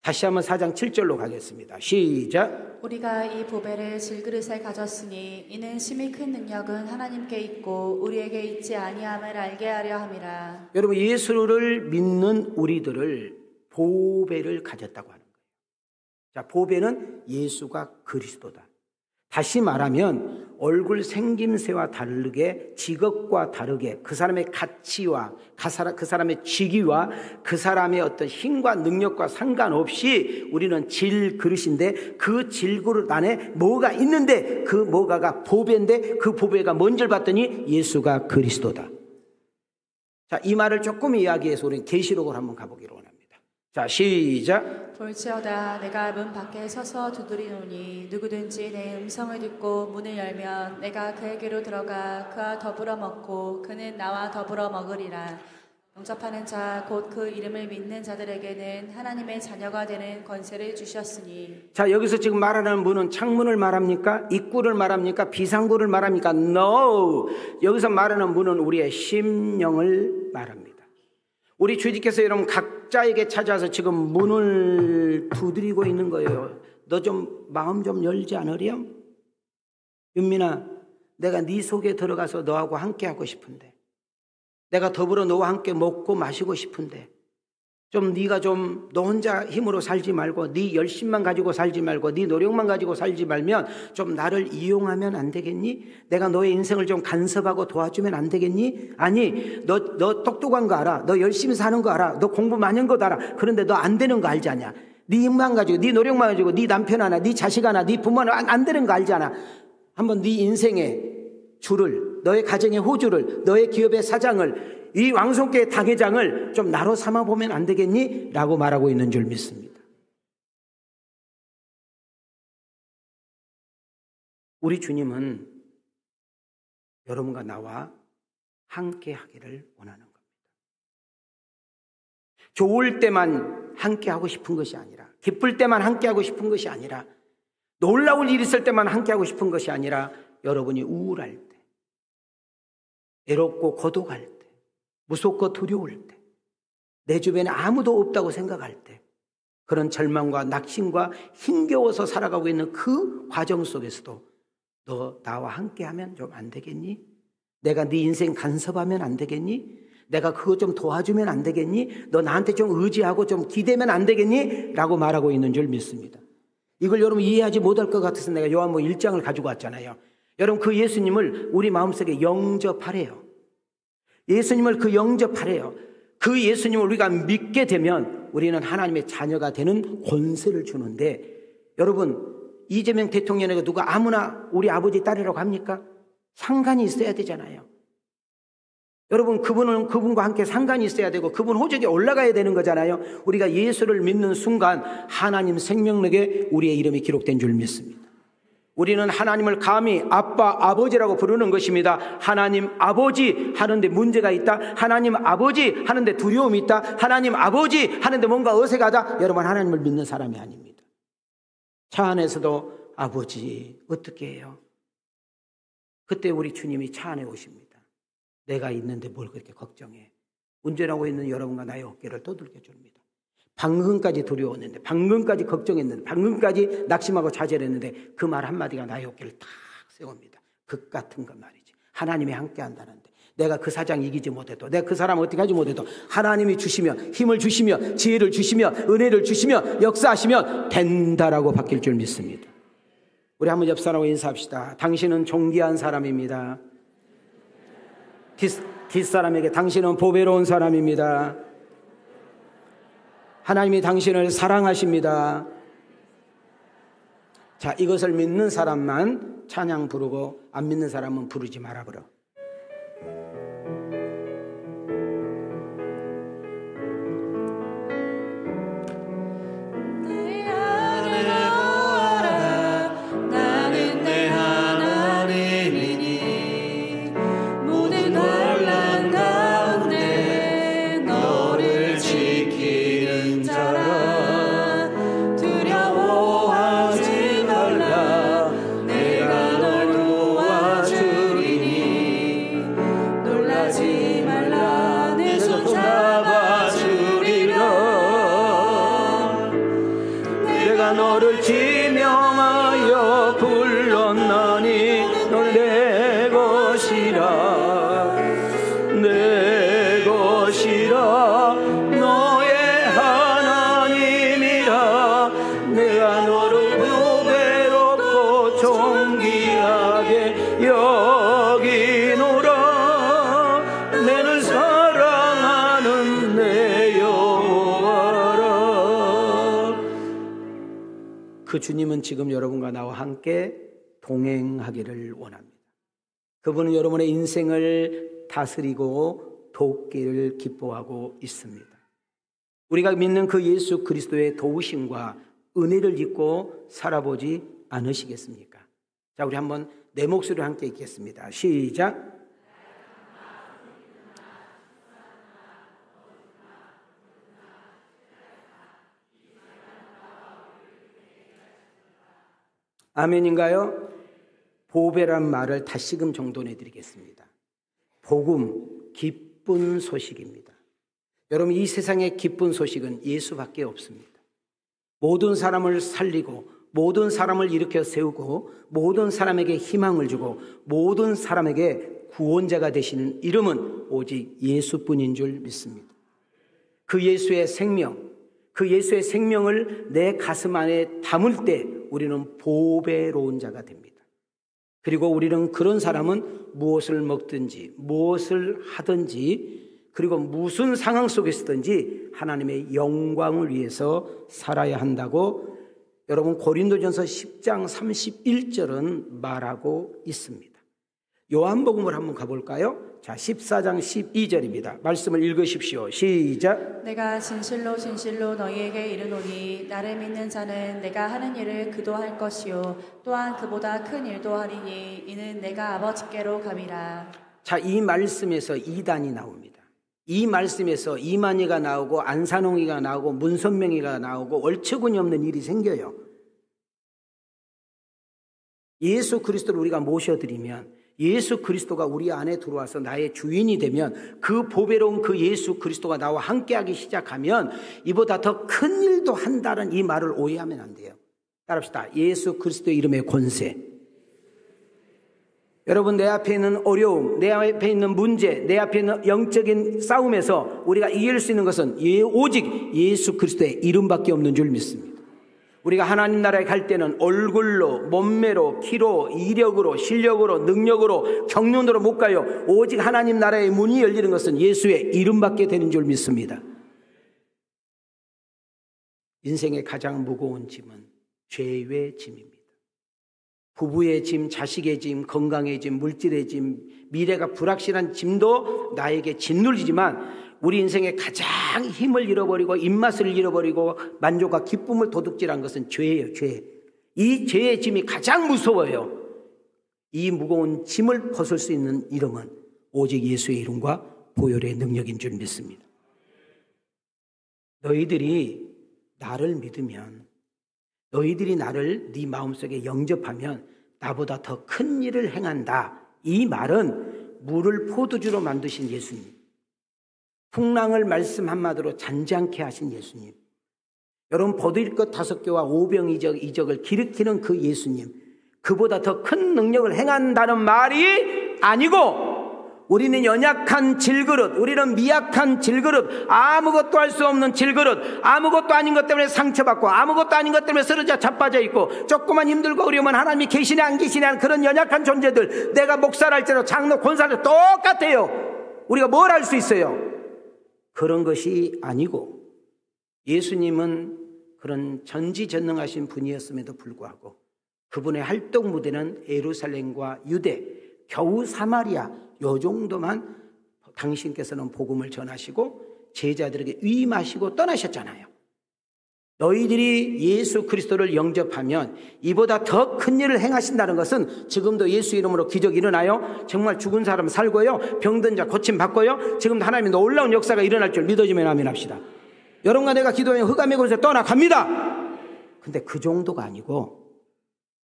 Speaker 1: 다시 한번 4장 7절로 가겠습니다. 시작.
Speaker 2: 우리가 이 보배를 질그릇에 가졌으니 이는 심히 큰 능력은 하나님께 있고 우리에게 있지 아니함을 알게 하려 함이라.
Speaker 1: 여러분, 예수를 믿는 우리들을 보배를 가졌다고 하는 거예요. 자, 보배는 예수가 그리스도다. 다시 말하면 얼굴 생김새와 다르게 직업과 다르게 그 사람의 가치와 그 사람의 직위와 그 사람의 어떤 힘과 능력과 상관없이 우리는 질그릇인데 그 질그릇 안에 뭐가 있는데 그 뭐가가 보배인데 그 보배가 뭔지를 봤더니 예수가 그리스도다. 자, 이 말을 조금 이야기해서 우리는 계시록을 한번 가보기로 합니다. 자, 시작.
Speaker 2: 볼지어다 내가 문 밖에 서서 두드리노니 누구든지 내 음성을 듣고 문을 열면 내가 그에게로 들어가 그와 더불어 먹고 그는 나와 더불어 먹으리라. 영접하는 자 곧 그 이름을 믿는 자들에게는 하나님의 자녀가 되는 권세를 주셨으니. 자,
Speaker 1: 여기서 지금 말하는 문은 창문을 말합니까? 입구를 말합니까? 비상구를 말합니까? No. 여기서 말하는 문은 우리의 심령을 말합니다. 우리 주님께서 여러분 각자에게 찾아서 지금 문을 두드리고 있는 거예요. 너 좀 마음 좀 열지 않으렴? 윤민아, 내가 네 속에 들어가서 너하고 함께 하고 싶은데, 내가 더불어 너와 함께 먹고 마시고 싶은데, 좀 네가 좀 너 혼자 힘으로 살지 말고 네 열심만 가지고 살지 말고 네 노력만 가지고 살지 말면 좀 나를 이용하면 안 되겠니? 내가 너의 인생을 좀 간섭하고 도와주면 안 되겠니? 아니, 너 똑똑한 거 알아. 너 열심히 사는 거 알아. 너 공부 많이 한 거 알아. 그런데 너 안 되는 거 알지 않냐? 네 힘만 가지고 네 노력만 가지고 네 남편 하나 네 자식 하나 네 부모 하나 안 되는 거 알지 않아? 한번 네 인생의 주를, 너의 가정의 호주를, 너의 기업의 사장을, 이 왕성교회 당회장을 좀 나로 삼아보면 안 되겠니? 라고 말하고 있는 줄 믿습니다. 우리 주님은 여러분과 나와 함께 하기를 원하는 겁니다. 좋을 때만 함께 하고 싶은 것이 아니라, 기쁠 때만 함께 하고 싶은 것이 아니라, 놀라울 일 있을 때만 함께 하고 싶은 것이 아니라, 여러분이 우울할 때, 외롭고 고독할 때, 무섭고 두려울 때, 내 주변에 아무도 없다고 생각할 때, 그런 절망과 낙심과 힘겨워서 살아가고 있는 그 과정 속에서도 너 나와 함께하면 좀 안 되겠니? 내가 네 인생 간섭하면 안 되겠니? 내가 그거 좀 도와주면 안 되겠니? 너 나한테 좀 의지하고 좀 기대면 안 되겠니? 라고 말하고 있는 줄 믿습니다. 이걸 여러분 이해하지 못할 것 같아서 내가 요한복음 1장을 가지고 왔잖아요. 여러분 그 예수님을 우리 마음속에 영접하래요. 예수님을 그 영접하래요. 그 예수님을 우리가 믿게 되면 우리는 하나님의 자녀가 되는 권세를 주는데, 여러분 이재명 대통령에게 누가 아무나 우리 아버지 딸이라고 합니까? 상관이 있어야 되잖아요. 여러분 그분과 함께 상관이 있어야 되고 그분 호적에 올라가야 되는 거잖아요. 우리가 예수를 믿는 순간 하나님 생명력에 우리의 이름이 기록된 줄 믿습니다. 우리는 하나님을 감히 아빠, 아버지라고 부르는 것입니다. 하나님 아버지 하는데 문제가 있다. 하나님 아버지 하는데 두려움이 있다. 하나님 아버지 하는데 뭔가 어색하다. 여러분 하나님을 믿는 사람이 아닙니다. 차 안에서도 아버지 어떻게 해요? 그때 우리 주님이 차 안에 오십니다. 내가 있는데 뭘 그렇게 걱정해? 운전하고 있는 여러분과 나의 어깨를 두들겨 줍니다. 방금까지 두려웠는데, 방금까지 걱정했는데, 방금까지 낙심하고 좌절했는데 그 말 한마디가 나의 어깨를 탁 세웁니다. 극 같은 것 말이지. 하나님이 함께 한다는데, 내가 그 사장 이기지 못해도, 내가 그 사람 어떻게 하지 못해도 하나님이 주시며 힘을 주시며 지혜를 주시며 은혜를 주시며 역사하시며 된다라고 바뀔 줄 믿습니다. 우리 한번 옆 사람하고 인사합시다. 당신은 존귀한 사람입니다. 뒷사람에게 당신은 보배로운 사람입니다. 하나님이 당신을 사랑하십니다. 자, 이것을 믿는 사람만 찬양 부르고 안 믿는 사람은 부르지 말아버려. 그 주님은 지금 여러분과 나와 함께 동행하기를 원합니다. 그분은 여러분의 인생을 다스리고 돕기를 기뻐하고 있습니다. 우리가 믿는 그 예수 그리스도의 도우심과 은혜를 잊고 살아보지 않으시겠습니까? 자, 우리 한번 내 목소리로 함께 읽겠습니다. 시작. 아멘인가요? 보배란 말을 다시금 정돈해 드리겠습니다. 복음, 기쁜 소식입니다. 여러분, 이 세상의 기쁜 소식은 예수밖에 없습니다. 모든 사람을 살리고 모든 사람을 일으켜 세우고 모든 사람에게 희망을 주고 모든 사람에게 구원자가 되시는 이름은 오직 예수뿐인 줄 믿습니다. 그 예수의 생명, 그 예수의 생명을 내 가슴 안에 담을 때 우리는 보배로운 자가 됩니다. 그리고 우리는 그런 사람은 무엇을 먹든지 무엇을 하든지 그리고 무슨 상황 속에 있든지 하나님의 영광을 위해서 살아야 한다고 여러분 고린도전서 10장 31절은 말하고 있습니다. 요한복음을 한번 가볼까요? 자, 14장 12절입니다. 말씀을 읽으십시오. 시작.
Speaker 2: 내가 진실로 진실로 너희에게 이르노니 나를 믿는 자는 내가 하는 일을 그도 할 것이요 또한 그보다 큰 일도 하리니 이는 내가 아버지께로 감이라.
Speaker 1: 자, 이 말씀에서 이단이 나옵니다. 이 말씀에서 이만희가 나오고 안산홍이가 나오고 문선명이가 나오고 얼처구니 없는 일이 생겨요. 예수 그리스도를 우리가 모셔드리면 예수 그리스도가 우리 안에 들어와서 나의 주인이 되면 그 보배로운 그 예수 그리스도가 나와 함께하기 시작하면 이보다 더 큰 일도 한다는 이 말을 오해하면 안 돼요. 따라합시다. 예수 그리스도의 이름의 권세. 여러분, 내 앞에 있는 어려움, 내 앞에 있는 문제, 내 앞에 있는 영적인 싸움에서 우리가 이길 수 있는 것은 오직 예수 그리스도의 이름밖에 없는 줄 믿습니다. 우리가 하나님 나라에 갈 때는 얼굴로, 몸매로, 키로, 이력으로, 실력으로, 능력으로, 경륜으로 못 가요. 오직 하나님 나라의 문이 열리는 것은 예수의 이름밖에 되는 줄 믿습니다. 인생의 가장 무거운 짐은 죄의 짐입니다. 부부의 짐, 자식의 짐, 건강의 짐, 물질의 짐, 미래가 불확실한 짐도 나에게 짓눌리지만 우리 인생의 가장 힘을 잃어버리고 입맛을 잃어버리고 만족과 기쁨을 도둑질한 것은 죄예요. 죄. 이 죄의 짐이 가장 무서워요. 이 무거운 짐을 벗을 수 있는 이름은 오직 예수의 이름과 보혈의 능력인 줄 믿습니다. 너희들이 나를 믿으면, 너희들이 나를 네 마음속에 영접하면 나보다 더 큰 일을 행한다. 이 말은 물을 포도주로 만드신 예수님, 풍랑을 말씀 한마디로 잔잔케 하신 예수님, 여러분 버릴 것 5개와 오병이적을 기르키는 그 예수님, 그보다 더 큰 능력을 행한다는 말이 아니고 우리는 연약한 질그릇, 우리는 미약한 질그릇, 아무것도 할 수 없는 질그릇, 아무것도 아닌 것 때문에 상처받고 아무것도 아닌 것 때문에 쓰러져 자빠져 있고 조금만 힘들고 어려우면 하나님이 계시네 안 계시네 하는 그런 연약한 존재들, 내가 목사랄지라도 장로 권사를 똑같아요. 우리가 뭘 할 수 있어요? 그런 것이 아니고 예수님은 그런 전지전능하신 분이었음에도 불구하고 그분의 활동 무대는 예루살렘과 유대, 겨우 사마리아 요 정도만 당신께서는 복음을 전하시고 제자들에게 위임하시고 떠나셨잖아요. 너희들이 예수 그리스도를 영접하면 이보다 더 큰 일을 행하신다는 것은 지금도 예수 이름으로 기적이 일어나요. 정말 죽은 사람 살고요, 병든 자 고침 받고요, 지금도 하나님의 놀라운 역사가 일어날 줄 믿어주면 아멘합시다. 여러분과 내가 기도하면 흑암의 곳에서 떠나갑니다. 근데 그 정도가 아니고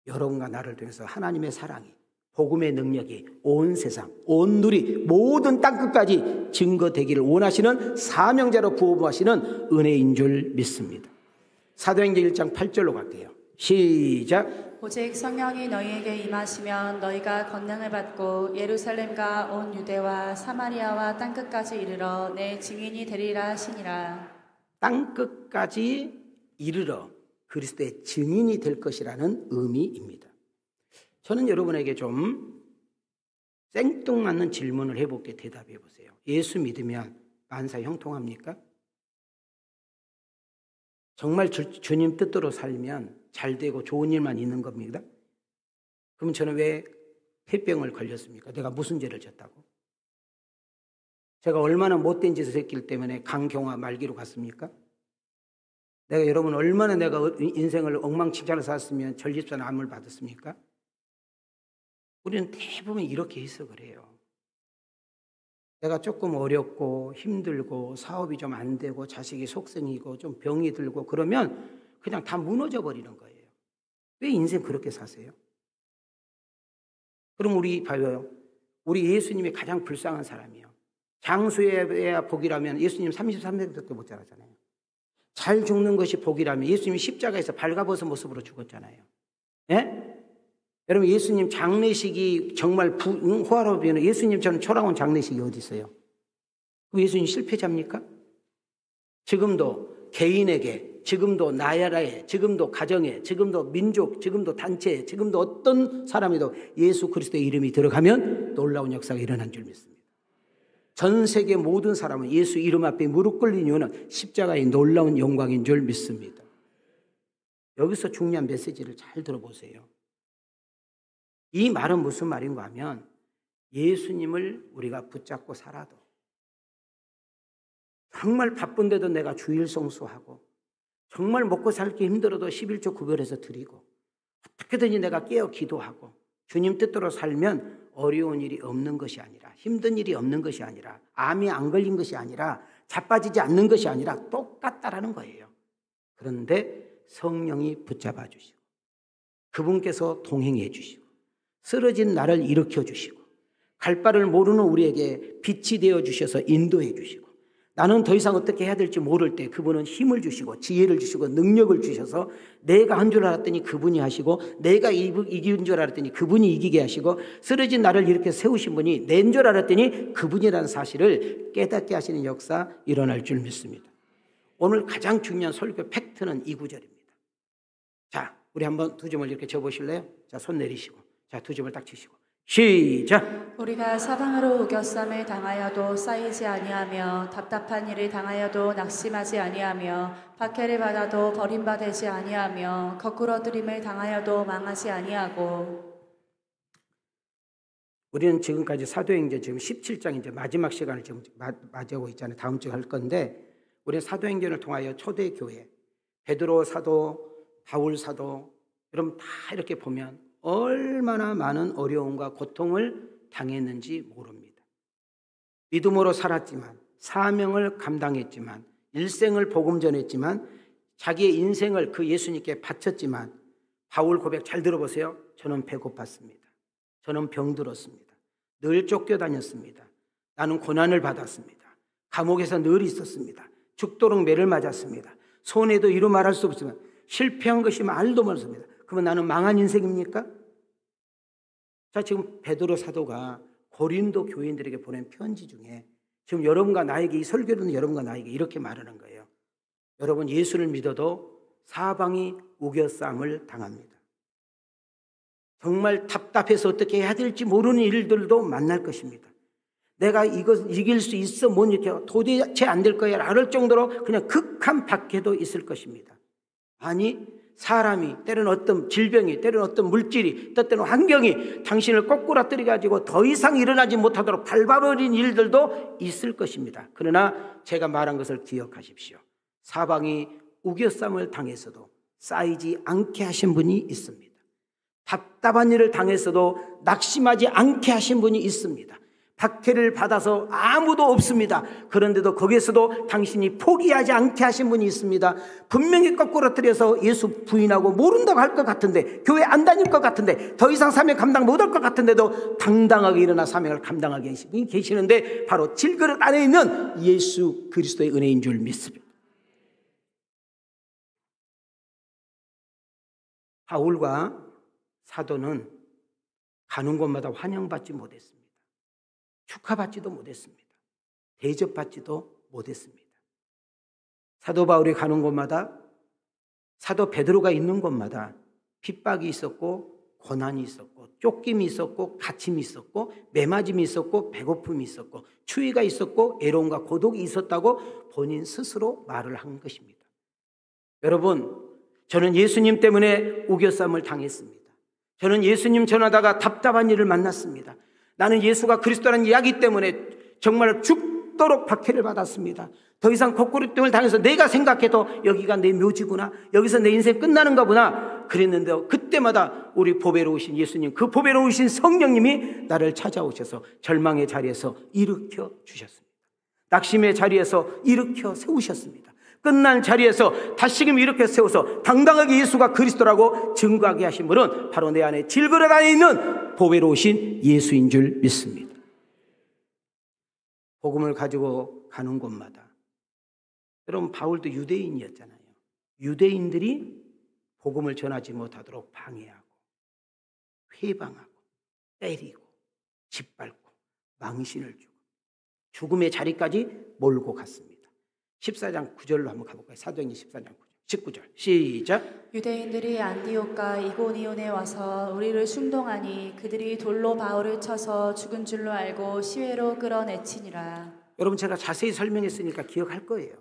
Speaker 1: 여러분과 나를 통해서 하나님의 사랑이, 복음의 능력이 온 세상, 온 누리, 모든 땅끝까지 증거되기를 원하시는 사명자로 부어하시는 은혜인 줄 믿습니다. 사도행전 1장 8절로 갈게요. 시작.
Speaker 2: 오직 성령이 너희에게 임하시면 너희가 권능을 받고 예루살렘과 온 유대와 사마리아와 땅끝까지 이르러 내 증인이 되리라 하시니라.
Speaker 1: 땅끝까지 이르러 그리스도의 증인이 될 것이라는 의미입니다. 저는 여러분에게 좀 생뚱맞는 질문을 해볼게 대답해 보세요. 예수 믿으면 만사 형통합니까? 정말 주님 뜻대로 살면 잘 되고 좋은 일만 있는 겁니다. 그럼 저는 왜 폐병을 걸렸습니까? 내가 무슨 죄를 졌다고? 제가 얼마나 못된 짓을 했기 때문에 강경화 말기로 갔습니까? 내가 여러분 얼마나 내가 인생을 엉망진창을 살았으면 전립선 암을 받았습니까? 우리는 대부분 이렇게 해석을 해요. 내가 조금 어렵고 힘들고 사업이 좀 안 되고 자식이 속생이고 좀 병이 들고 그러면 그냥 다 무너져 버리는 거예요. 왜 인생 그렇게 사세요? 그럼 우리 봐요. 우리 예수님이 가장 불쌍한 사람이요. 장수의 복이라면 예수님 33세밖에 못 자라잖아요. 잘 죽는 것이 복이라면 예수님이 십자가에서 발가벗은 모습으로 죽었잖아요. 예? 여러분 예수님 장례식이 정말 호화로우면 예수님처럼 초라한 장례식이 어디 있어요? 예수님 실패자입니까? 지금도 개인에게, 지금도 나라에, 지금도 가정에, 지금도 민족, 지금도 단체에, 지금도 어떤 사람이도 예수 그리스도의 이름이 들어가면 놀라운 역사가 일어난 줄 믿습니다. 전 세계 모든 사람은 예수 이름 앞에 무릎 꿇린 이유는 십자가의 놀라운 영광인 줄 믿습니다. 여기서 중요한 메시지를 잘 들어보세요. 이 말은 무슨 말인가 하면 예수님을 우리가 붙잡고 살아도 정말 바쁜데도 내가 주일 성수하고 정말 먹고 살기 힘들어도 11조 구별해서 드리고 어떻게든지 내가 깨어 기도하고 주님 뜻대로 살면 어려운 일이 없는 것이 아니라 힘든 일이 없는 것이 아니라 암이 안 걸린 것이 아니라 자빠지지 않는 것이 아니라 똑같다라는 거예요. 그런데 성령이 붙잡아 주시고 그분께서 동행해 주시고 쓰러진 나를 일으켜 주시고 갈 바를 모르는 우리에게 빛이 되어 주셔서 인도해 주시고 나는 더 이상 어떻게 해야 될지 모를 때 그분은 힘을 주시고 지혜를 주시고 능력을 주셔서 내가 한 줄 알았더니 그분이 하시고 내가 이긴 줄 알았더니 그분이 이기게 하시고 쓰러진 나를 이렇게 세우신 분이 낸 줄 알았더니 그분이라는 사실을 깨닫게 하시는 역사 일어날 줄 믿습니다. 오늘 가장 중요한 설교 팩트는 이 구절입니다. 자, 우리 한번 두 점을 이렇게 접으실래요? 자, 손 내리시고 자, 두 점을 딱 치시고 시작.
Speaker 2: 우리가 사방으로 우겨쌈을 당하여도 쌓이지 아니하며 답답한 일을 당하여도 낙심하지 아니하며 박해를 받아도 버림받지 아니하며 거꾸러뜨림을 당하여도 망하지 아니하고.
Speaker 1: 우리는 지금까지 사도행전 지금 17장 이제 마지막 시간을 지금 맞이하고 있잖아요. 다음 주에 할 건데 우리는 사도행전을 통하여 초대교회 베드로 사도, 바울 사도 여러분 다 이렇게 보면 얼마나 많은 어려움과 고통을 당했는지 모릅니다. 믿음으로 살았지만 사명을 감당했지만 일생을 복음 전했지만 자기의 인생을 그 예수님께 바쳤지만 바울 고백 잘 들어보세요. 저는 배고팠습니다. 저는 병들었습니다. 늘 쫓겨다녔습니다. 나는 고난을 받았습니다. 감옥에서 늘 있었습니다. 죽도록 매를 맞았습니다. 손해도 이루 말할 수 없지만 실패한 것이 말도 못습니다. 그러면 나는 망한 인생입니까? 자, 지금 베드로 사도가 고린도 교인들에게 보낸 편지 중에 지금 여러분과 나에게 이 설교를 듣는 여러분과 나에게 이렇게 말하는 거예요. 여러분 예수를 믿어도 사방이 우겨쌈을 당합니다. 정말 답답해서 어떻게 해야 될지 모르는 일들도 만날 것입니다. 내가 이것 이길 수 있어 못 이겨 도대체 안 될 거야 라를 정도로 그냥 극한 박해도 있을 것입니다. 아니 사람이 때로는 어떤 질병이 때로는 어떤 물질이 때로는 환경이 당신을 거꾸라뜨려 가지고 더 이상 일어나지 못하도록 밟아버린 일들도 있을 것입니다. 그러나 제가 말한 것을 기억하십시오. 사방이 우겨쌈을 당해서도 쌓이지 않게 하신 분이 있습니다. 답답한 일을 당해서도 낙심하지 않게 하신 분이 있습니다. 박해를 받아서 아무도 없습니다. 그런데도 거기에서도 당신이 포기하지 않게 하신 분이 있습니다. 분명히 거꾸로뜨려서 예수 부인하고 모른다고 할 것 같은데 교회 안 다닐 것 같은데 더 이상 사명 감당 못할 것 같은데도 당당하게 일어나 사명을 감당하게 하신 분이 계시는데 바로 질그릇 안에 있는 예수 그리스도의 은혜인 줄 믿습니다. 바울과 사도는 가는 곳마다 환영받지 못했습니다. 축하받지도 못했습니다. 대접받지도 못했습니다. 사도 바울이 가는 곳마다 사도 베드로가 있는 곳마다 핍박이 있었고 고난이 있었고 쫓김이 있었고 갇힘이 있었고 매맞음이 있었고 배고픔이 있었고 추위가 있었고 애로움과 고독이 있었다고 본인 스스로 말을 한 것입니다. 여러분 저는 예수님 때문에 우겨쌈을 당했습니다. 저는 예수님 전하다가 답답한 일을 만났습니다. 나는 예수가 그리스도라는 이야기 때문에 정말 죽도록 박해를 받았습니다. 더 이상 거꾸로뜸을 당해서 내가 생각해도 여기가 내 묘지구나, 여기서 내 인생 끝나는가 보나 그랬는데 그때마다 우리 보배로우신 예수님, 그 보배로우신 성령님이 나를 찾아오셔서 절망의 자리에서 일으켜 주셨습니다. 낙심의 자리에서 일으켜 세우셨습니다. 끝난 자리에서 다시금 이렇게 세워서 당당하게 예수가 그리스도라고 증거하게 하신 분은 바로 내 안에 질그릇 안에 있는 보배로우신 예수인 줄 믿습니다. 복음을 가지고 가는 곳마다 여러분 바울도 유대인이었잖아요. 유대인들이 복음을 전하지 못하도록 방해하고 회방하고 때리고 짓밟고 망신을 주고 죽음의 자리까지 몰고 갔습니다. 14장 9절로 한번 가볼까요? 사도행전 14장 9절. 19절 시작.
Speaker 2: 유대인들이 안디옥과 이고니온에 와서 우리를 충동하니 그들이 돌로 바울을 쳐서 죽은 줄로 알고 시외로 끌어내치니라.
Speaker 1: 여러분 제가 자세히 설명했으니까 기억할 거예요.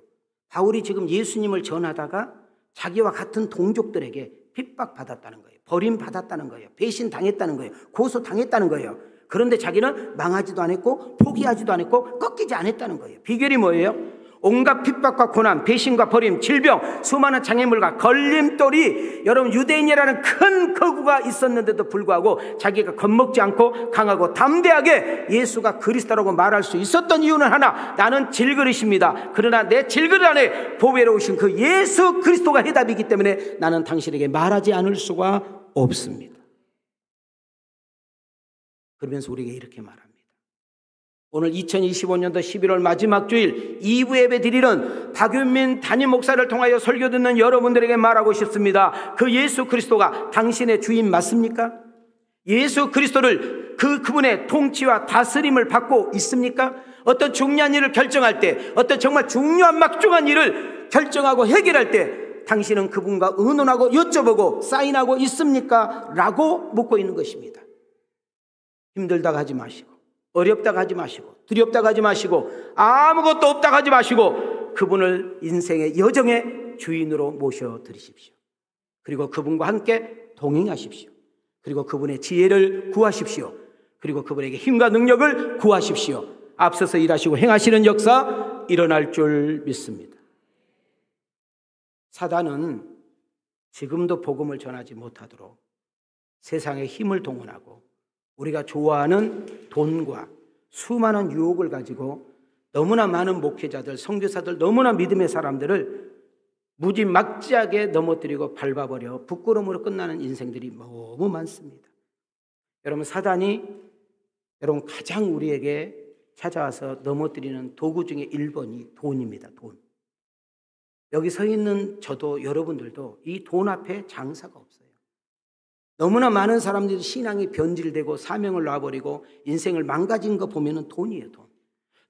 Speaker 1: 바울이 지금 예수님을 전하다가 자기와 같은 동족들에게 핍박받았다는 거예요. 버림받았다는 거예요. 배신당했다는 거예요. 고소당했다는 거예요. 그런데 자기는 망하지도 않았고 포기하지도 않았고 꺾이지 않았다는 거예요. 비결이 뭐예요? 온갖 핍박과 고난, 배신과 버림, 질병, 수많은 장애물과 걸림돌이 여러분 유대인이라는 큰 거구가 있었는데도 불구하고 자기가 겁먹지 않고 강하고 담대하게 예수가 그리스도라고 말할 수 있었던 이유는 하나, 나는 질그릇입니다. 그러나 내 질그릇 안에 보배로 오신 그 예수 그리스도가 해답이기 때문에 나는 당신에게 말하지 않을 수가 없습니다. 그러면서 우리에게 이렇게 말합니다. 오늘 2025년도 11월 마지막 주일 2부 예배 드리는 박윤민 담임 목사를 통하여 설교 듣는 여러분들에게 말하고 싶습니다. 그 예수 그리스도가 당신의 주인 맞습니까? 예수 그리스도를 그분의 통치와 다스림을 받고 있습니까? 어떤 중요한 일을 결정할 때, 어떤 정말 중요한 막중한 일을 결정하고 해결할 때 당신은 그분과 의논하고 여쭤보고 사인하고 있습니까? 라고 묻고 있는 것입니다. 힘들다고 하지 마시고, 어렵다고 하지 마시고, 두렵다고 하지 마시고, 아무것도 없다고 하지 마시고 그분을 인생의 여정의 주인으로 모셔드리십시오. 그리고 그분과 함께 동행하십시오. 그리고 그분의 지혜를 구하십시오. 그리고 그분에게 힘과 능력을 구하십시오. 앞서서 일하시고 행하시는 역사 일어날 줄 믿습니다. 사단은 지금도 복음을 전하지 못하도록 세상의 힘을 동원하고 우리가 좋아하는 돈과 수많은 유혹을 가지고 너무나 많은 목회자들, 선교사들, 너무나 믿음의 사람들을 무지막지하게 넘어뜨리고 밟아버려 부끄러움으로 끝나는 인생들이 너무 많습니다. 여러분 사단이 여러분 가장 우리에게 찾아와서 넘어뜨리는 도구 중에 1번이 돈입니다. 돈. 여기 서 있는 저도 여러분들도 이 돈 앞에 장사가 없어요. 너무나 많은 사람들이 신앙이 변질되고 사명을 놔버리고 인생을 망가진 거 보면은 돈이에요, 돈.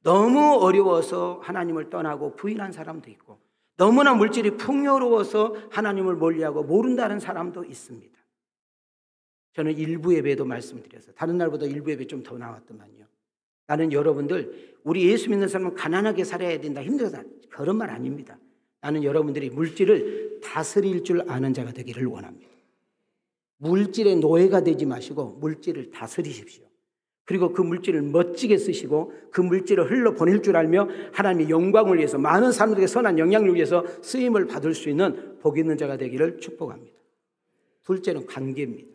Speaker 1: 너무 어려워서 하나님을 떠나고 부인한 사람도 있고 너무나 물질이 풍요로워서 하나님을 멀리하고 모른다는 사람도 있습니다. 저는 일부 예배도 말씀드렸어요. 다른 날보다 일부 예배 좀 더 나왔더만요. 나는 여러분들 우리 예수 믿는 사람은 가난하게 살아야 된다, 힘들다 그런 말 아닙니다. 나는 여러분들이 물질을 다스릴 줄 아는 자가 되기를 원합니다. 물질의 노예가 되지 마시고 물질을 다스리십시오. 그리고 그 물질을 멋지게 쓰시고 그 물질을 흘러보낼 줄 알며 하나님의 영광을 위해서 많은 사람들에게 선한 영향력을 위해서 쓰임을 받을 수 있는 복 있는 자가 되기를 축복합니다. 둘째는 관계입니다.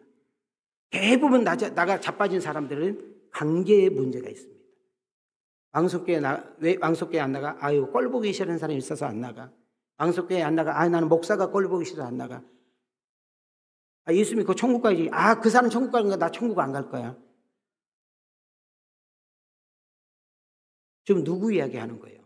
Speaker 1: 대부분 나가 자빠진 사람들은 관계에 문제가 있습니다. 왜 왕석교회 안 나가? 아유, 꼴 보기 싫은 사람이 있어서 안 나가. 왕석교회 안 나가? 아, 나는 목사가 꼴 보기 싫어서 안 나가. 아, 예수 믿고 천국 가야지. 아, 그 사람 천국 가는 거야. 나 천국 안 갈 거야. 지금 누구 이야기하는 거예요?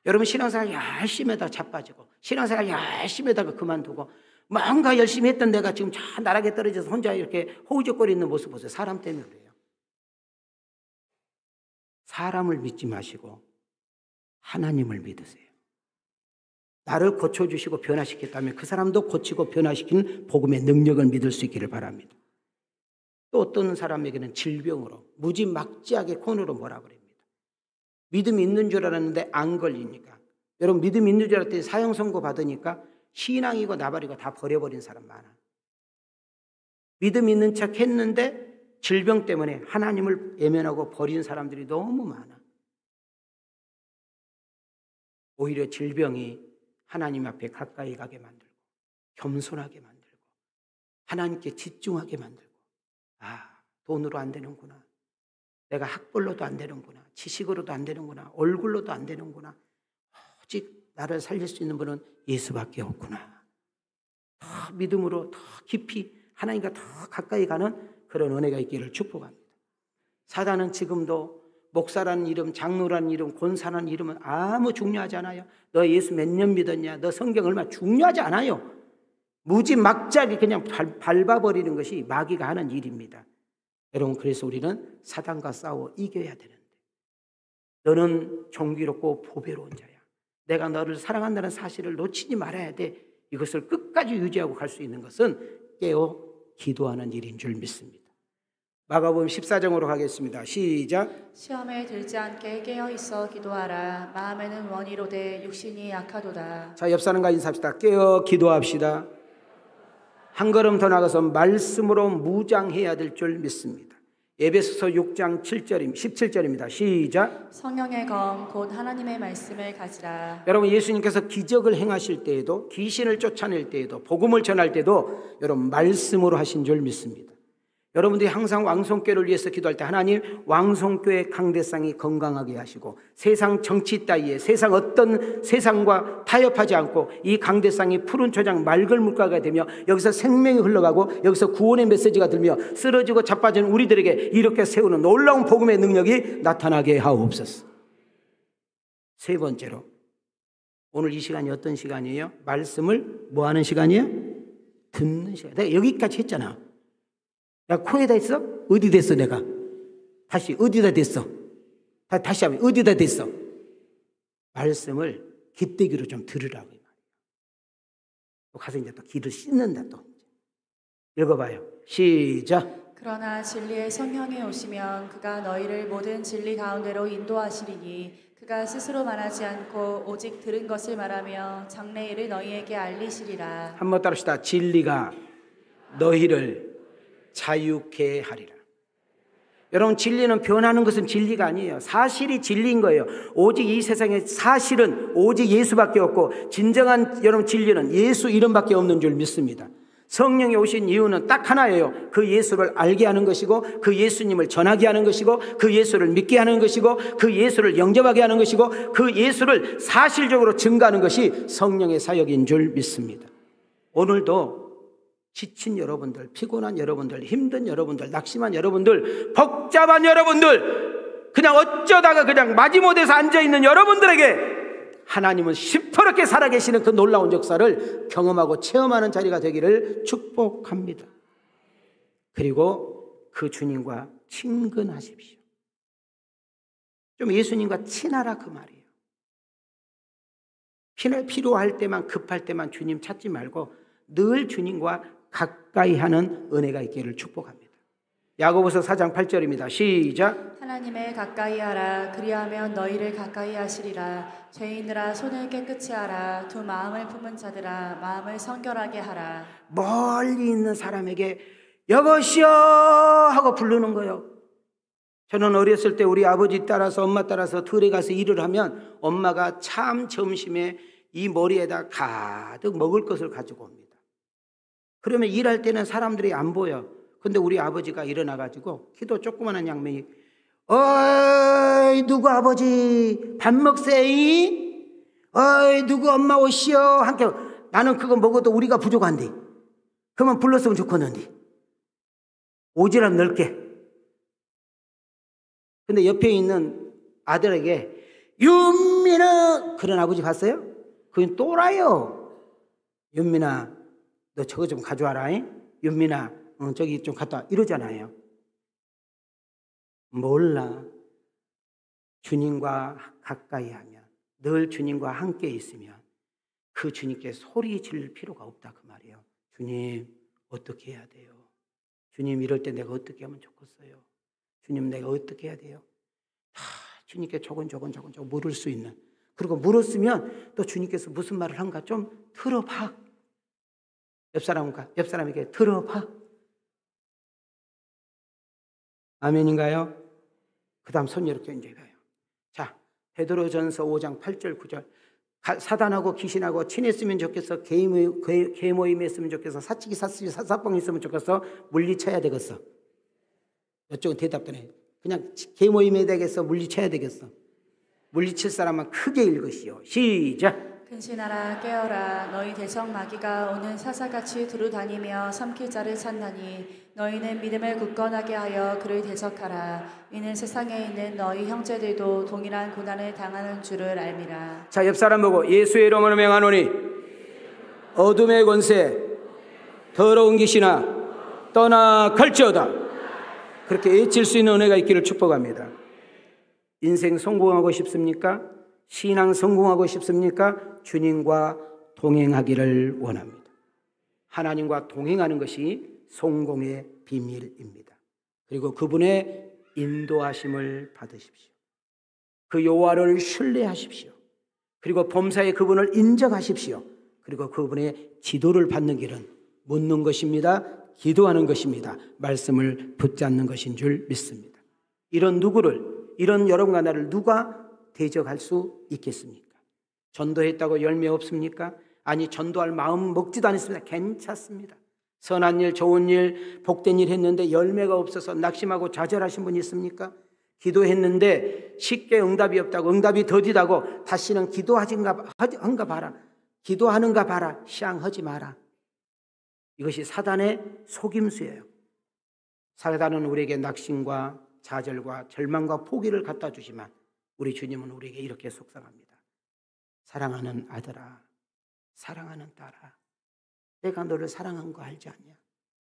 Speaker 1: 여러분 신앙생활 열심히 하다가 자빠지고 신앙생활 열심히 하다가 그만두고 뭔가 열심히 했던 내가 지금 저 나락에 떨어져서 혼자 이렇게 허우적거리는 있는 모습 보세요. 사람 때문에 그래요. 사람을 믿지 마시고 하나님을 믿으세요. 나를 고쳐주시고 변화시켰다면 그 사람도 고치고 변화시키는 복음의 능력을 믿을 수 있기를 바랍니다. 또 어떤 사람에게는 질병으로 무지막지하게 코너로 몰아버립니다. 믿음이 있는 줄 알았는데 안 걸리니까. 여러분 믿음이 있는 줄 알았더니 사형 선고 받으니까 신앙이고 나발이고 다 버려버린 사람 많아. 믿음 있는 척 했는데 질병 때문에 하나님을 외면하고 버린 사람들이 너무 많아. 오히려 질병이 하나님 앞에 가까이 가게 만들고 겸손하게 만들고 하나님께 집중하게 만들고 아, 돈으로 안 되는구나. 내가 학벌로도 안 되는구나. 지식으로도 안 되는구나. 얼굴로도 안 되는구나. 오직 나를 살릴 수 있는 분은 예수밖에 없구나. 더 믿음으로 더 깊이 하나님과 더 가까이 가는 그런 은혜가 있기를 축복합니다. 사단은 지금도 목사라는 이름, 장로라는 이름, 권사라는 이름은 아무 중요하지 않아요. 너 예수 몇 년 믿었냐, 너 성경 얼마 중요하지 않아요. 무지막지하게 그냥 밟아버리는 것이 마귀가 하는 일입니다. 여러분, 그래서 우리는 사단과 싸워 이겨야 되는데, 너는 정의롭고 보배로운 자야. 내가 너를 사랑한다는 사실을 놓치지 말아야 돼. 이것을 끝까지 유지하고 갈 수 있는 것은 깨어 기도하는 일인 줄 믿습니다. 마가복음 14장으로 가겠습니다. 시작.
Speaker 2: 시험에 들지 않게 깨어 있어 기도하라. 마음에는 원이로되 육신이 약하도다.
Speaker 1: 자, 옆 사람과 인사합시다. 깨어 기도합시다. 한 걸음 더 나가서 말씀으로 무장해야 될 줄 믿습니다. 에베소서 6장 17절입니다. 시작.
Speaker 2: 성령의 검 곧 하나님의 말씀을 가지라.
Speaker 1: 여러분, 예수님께서 기적을 행하실 때에도, 귀신을 쫓아낼 때에도, 복음을 전할 때도 여러분 말씀으로 하신 줄 믿습니다. 여러분들이 항상 왕성교회를 위해서 기도할 때 하나님 왕성교회 강대상이 건강하게 하시고 세상 정치 따위에 세상 어떤 세상과 타협하지 않고 이 강대상이 푸른 초장 맑은 물가가 되며 여기서 생명이 흘러가고 여기서 구원의 메시지가 들며 쓰러지고 자빠지는 우리들에게 이렇게 세우는 놀라운 복음의 능력이 나타나게 하옵소서. 세 번째로, 오늘 이 시간이 어떤 시간이에요? 말씀을 뭐 하는 시간이에요? 듣는 시간. 내가 여기까지 했잖아. 야, 코에다 있어? 어디 됐어, 내가? 다시, 어디다 됐어? 다시 하면, 어디다 됐어? 말씀을 깃대기로 좀 들으라고. 또 가서 이제 또 귀를 씻는다, 또. 읽어봐요. 시작.
Speaker 2: 그러나 진리의 성령이 오시면 그가 너희를 모든 진리 가운데로 인도하시리니 그가 스스로 말하지 않고 오직 들은 것을 말하며 장래일을 너희에게 알리시리라.
Speaker 1: 한번 따라합시다. 진리가 너희를 자유케 하리라. 여러분, 진리는 변하는 것은 진리가 아니에요. 사실이 진리인 거예요. 오직 이 세상에 사실은 오직 예수밖에 없고 진정한 여러분 진리는 예수 이름밖에 없는 줄 믿습니다. 성령이 오신 이유는 딱 하나예요. 그 예수를 알게 하는 것이고 그 예수님을 전하게 하는 것이고 그 예수를 믿게 하는 것이고 그 예수를 영접하게 하는 것이고 그 예수를 사실적으로 증거하는 것이 성령의 사역인 줄 믿습니다. 오늘도 지친 여러분들, 피곤한 여러분들, 힘든 여러분들, 낙심한 여러분들, 복잡한 여러분들, 그냥 어쩌다가 그냥 마지못해서 앉아있는 여러분들에게 하나님은 시퍼렇게 살아계시는 그 놀라운 역사를 경험하고 체험하는 자리가 되기를 축복합니다. 그리고 그 주님과 친근하십시오. 좀 예수님과 친하라 그 말이에요. 필요할 때만, 급할 때만 주님 찾지 말고 늘 주님과 가까이 하는 은혜가 있기를 축복합니다. 야고보서 4장 8절입니다. 시작.
Speaker 2: 하나님을 가까이 하라. 그리하면 너희를 가까이 하시리라. 죄인들아 손을 깨끗이 하라. 두 마음을 품은 자들아 마음을 성결하게 하라.
Speaker 1: 멀리 있는 사람에게 여보시오 하고 부르는 거예요. 저는 어렸을 때 우리 아버지 따라서 엄마 따라서 들에 가서 일을 하면 엄마가 참 점심에 이 머리에다 가득 먹을 것을 가지고 옵니다. 그러면 일할 때는 사람들이 안 보여. 근데 우리 아버지가 일어나가지고 키도 조그만한 양면이 어이 누구 아버지 밥 먹세이? 어이 누구 엄마 오시오? 함께 나는 그거 먹어도 우리가 부족한데 그러면 불렀으면 좋겠는데 오지랖 넓게. 근데 옆에 있는 아들에게 윤민아 그런 아버지 봤어요? 그건 또라요. 윤민아 너 저거 좀 가져와라. 윤민아 저기 좀 갔다 와. 이러잖아요. 몰라. 주님과 가까이 하면 늘 주님과 함께 있으면 그 주님께 소리 지를 필요가 없다 그 말이에요. 주님 어떻게 해야 돼요? 주님 이럴 때 내가 어떻게 하면 좋겠어요? 주님 내가 어떻게 해야 돼요? 다 주님께 조곤조곤 물을 수 있는. 그리고 물었으면 또 주님께서 무슨 말을 한가 좀 들어봐. 옆 사람에게 들어봐. 아멘인가요? 그 다음 손 이렇게 이제 가요. 자, 베드로전서 5장 8절 9절. 사단하고 귀신하고 친했으면 좋겠어. 개모임에 했으면 좋겠어. 사치기 사사뻥 있으면 좋겠어. 물리쳐야 되겠어. 이쪽은 대답도 해. 그냥 개모임에 되겠어. 물리쳐야 되겠어. 물리칠 사람은 크게 읽으시오. 시작.
Speaker 2: 근신하라 깨어라. 너희 대적 마귀가 오는 사사같이 두루다니며 삼킬 자를 찾나니 너희는 믿음을 굳건하게 하여 그를 대적하라. 이는 세상에 있는 너희 형제들도 동일한 고난을 당하는 줄을 알미라.
Speaker 1: 자, 옆 사람 보고 예수의 이름으로 명하노니 어둠의 권세 더러운 귀신아 떠나갈지어다. 그렇게 외칠 수 있는 은혜가 있기를 축복합니다. 인생 성공하고 싶습니까? 신앙 성공하고 싶습니까? 주님과 동행하기를 원합니다. 하나님과 동행하는 것이 성공의 비밀입니다. 그리고 그분의 인도하심을 받으십시오. 그 여호와를 신뢰하십시오. 그리고 범사에 그분을 인정하십시오. 그리고 그분의 지도를 받는 길은 묻는 것입니다. 기도하는 것입니다. 말씀을 붙잡는 것인 줄 믿습니다. 이런 여러분과 나를 누가 대적할 수 있겠습니까? 전도했다고 열매 없습니까? 아니, 전도할 마음 먹지도 않습니다. 괜찮습니다. 선한 일, 좋은 일, 복된 일 했는데 열매가 없어서 낙심하고 좌절하신 분이 있습니까? 기도했는데 쉽게 응답이 없다고, 응답이 더디다고 다시는 기도하는가 봐라. 기도하는가 봐라. 시앙하지 마라. 이것이 사단의 속임수예요. 사단은 우리에게 낙심과 좌절과 절망과 포기를 갖다 주지만 우리 주님은 우리에게 이렇게 속삭합니다. 사랑하는 아들아, 사랑하는 딸아, 내가 너를 사랑한 거 알지 않냐?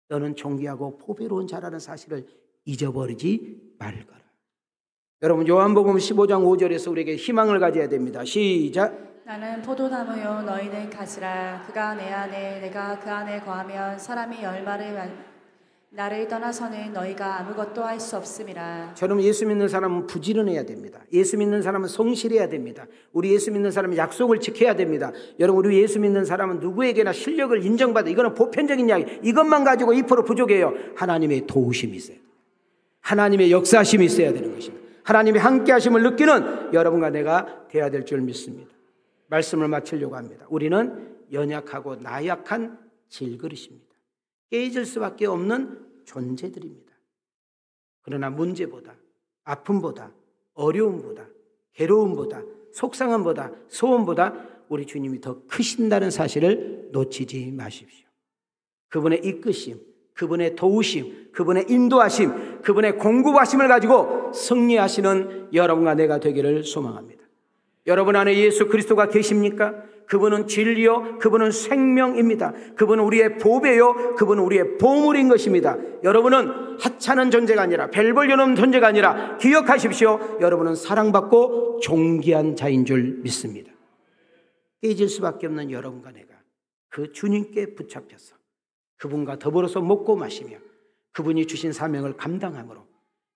Speaker 1: 너는 존귀하고 포비로운 자라는 사실을 잊어버리지 말거라. 여러분, 요한복음 15장 5절에서 우리에게 희망을 가져야 됩니다. 시작.
Speaker 2: 나는 포도나무요 너희는 가지라. 그가 내 안에 내가 그 안에 거하면 사람이 열매를 나를 떠나서는 너희가 아무것도 할 수 없음이라.
Speaker 1: 저는 예수 믿는 사람은 부지런해야 됩니다. 예수 믿는 사람은 성실해야 됩니다. 우리 예수 믿는 사람은 약속을 지켜야 됩니다. 여러분, 우리 예수 믿는 사람은 누구에게나 실력을 인정받아. 이거는 보편적인 이야기. 이것만 가지고 2% 부족해요. 하나님의 도우심이 있어야 돼요. 하나님의 역사심이 있어야 되는 것입니다. 하나님의 함께하심을 느끼는 여러분과 내가 되어야 될 줄 믿습니다. 말씀을 마치려고 합니다. 우리는 연약하고 나약한 질그릇입니다. 깨질 수밖에 없는 존재들입니다. 그러나 문제보다, 아픔보다, 어려움보다, 괴로움보다, 속상함보다, 소원보다 우리 주님이 더 크신다는 사실을 놓치지 마십시오. 그분의 이끄심, 그분의 도우심, 그분의 인도하심, 그분의 공급하심을 가지고 승리하시는 여러분과 내가 되기를 소망합니다. 여러분 안에 예수 그리스도가 계십니까? 그분은 진리요, 그분은 생명입니다. 그분은 우리의 보배요, 그분은 우리의 보물인 것입니다. 여러분은 하찮은 존재가 아니라, 별 볼 일 없는 존재가 아니라 기억하십시오. 여러분은 사랑받고 존귀한 자인 줄 믿습니다. 깨질 수밖에 없는 여러분과 내가 그 주님께 붙잡혀서 그분과 더불어서 먹고 마시며 그분이 주신 사명을 감당함으로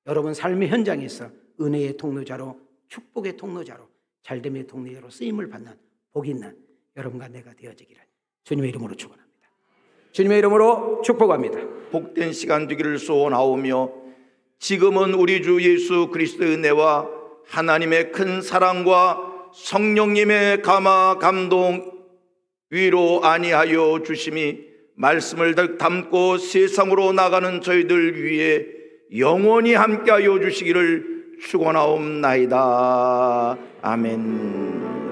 Speaker 1: 여러분 삶의 현장에서 은혜의 통로자로, 축복의 통로자로, 잘됨의 통로자로 쓰임을 받는 복 있는 여러분과 내가 되어지기를 주님의 이름으로 축원합니다. 주님의 이름으로 축복합니다.
Speaker 3: 복된 시간 되기를 소원하오며 지금은 우리 주 예수 그리스도의 은혜와 하나님의 큰 사랑과 성령님의 감화 감동 위로 아니하여 주심이 말씀을 담고 세상으로 나가는 저희들 위해 영원히 함께하여 주시기를 축원하옵나이다. 아멘.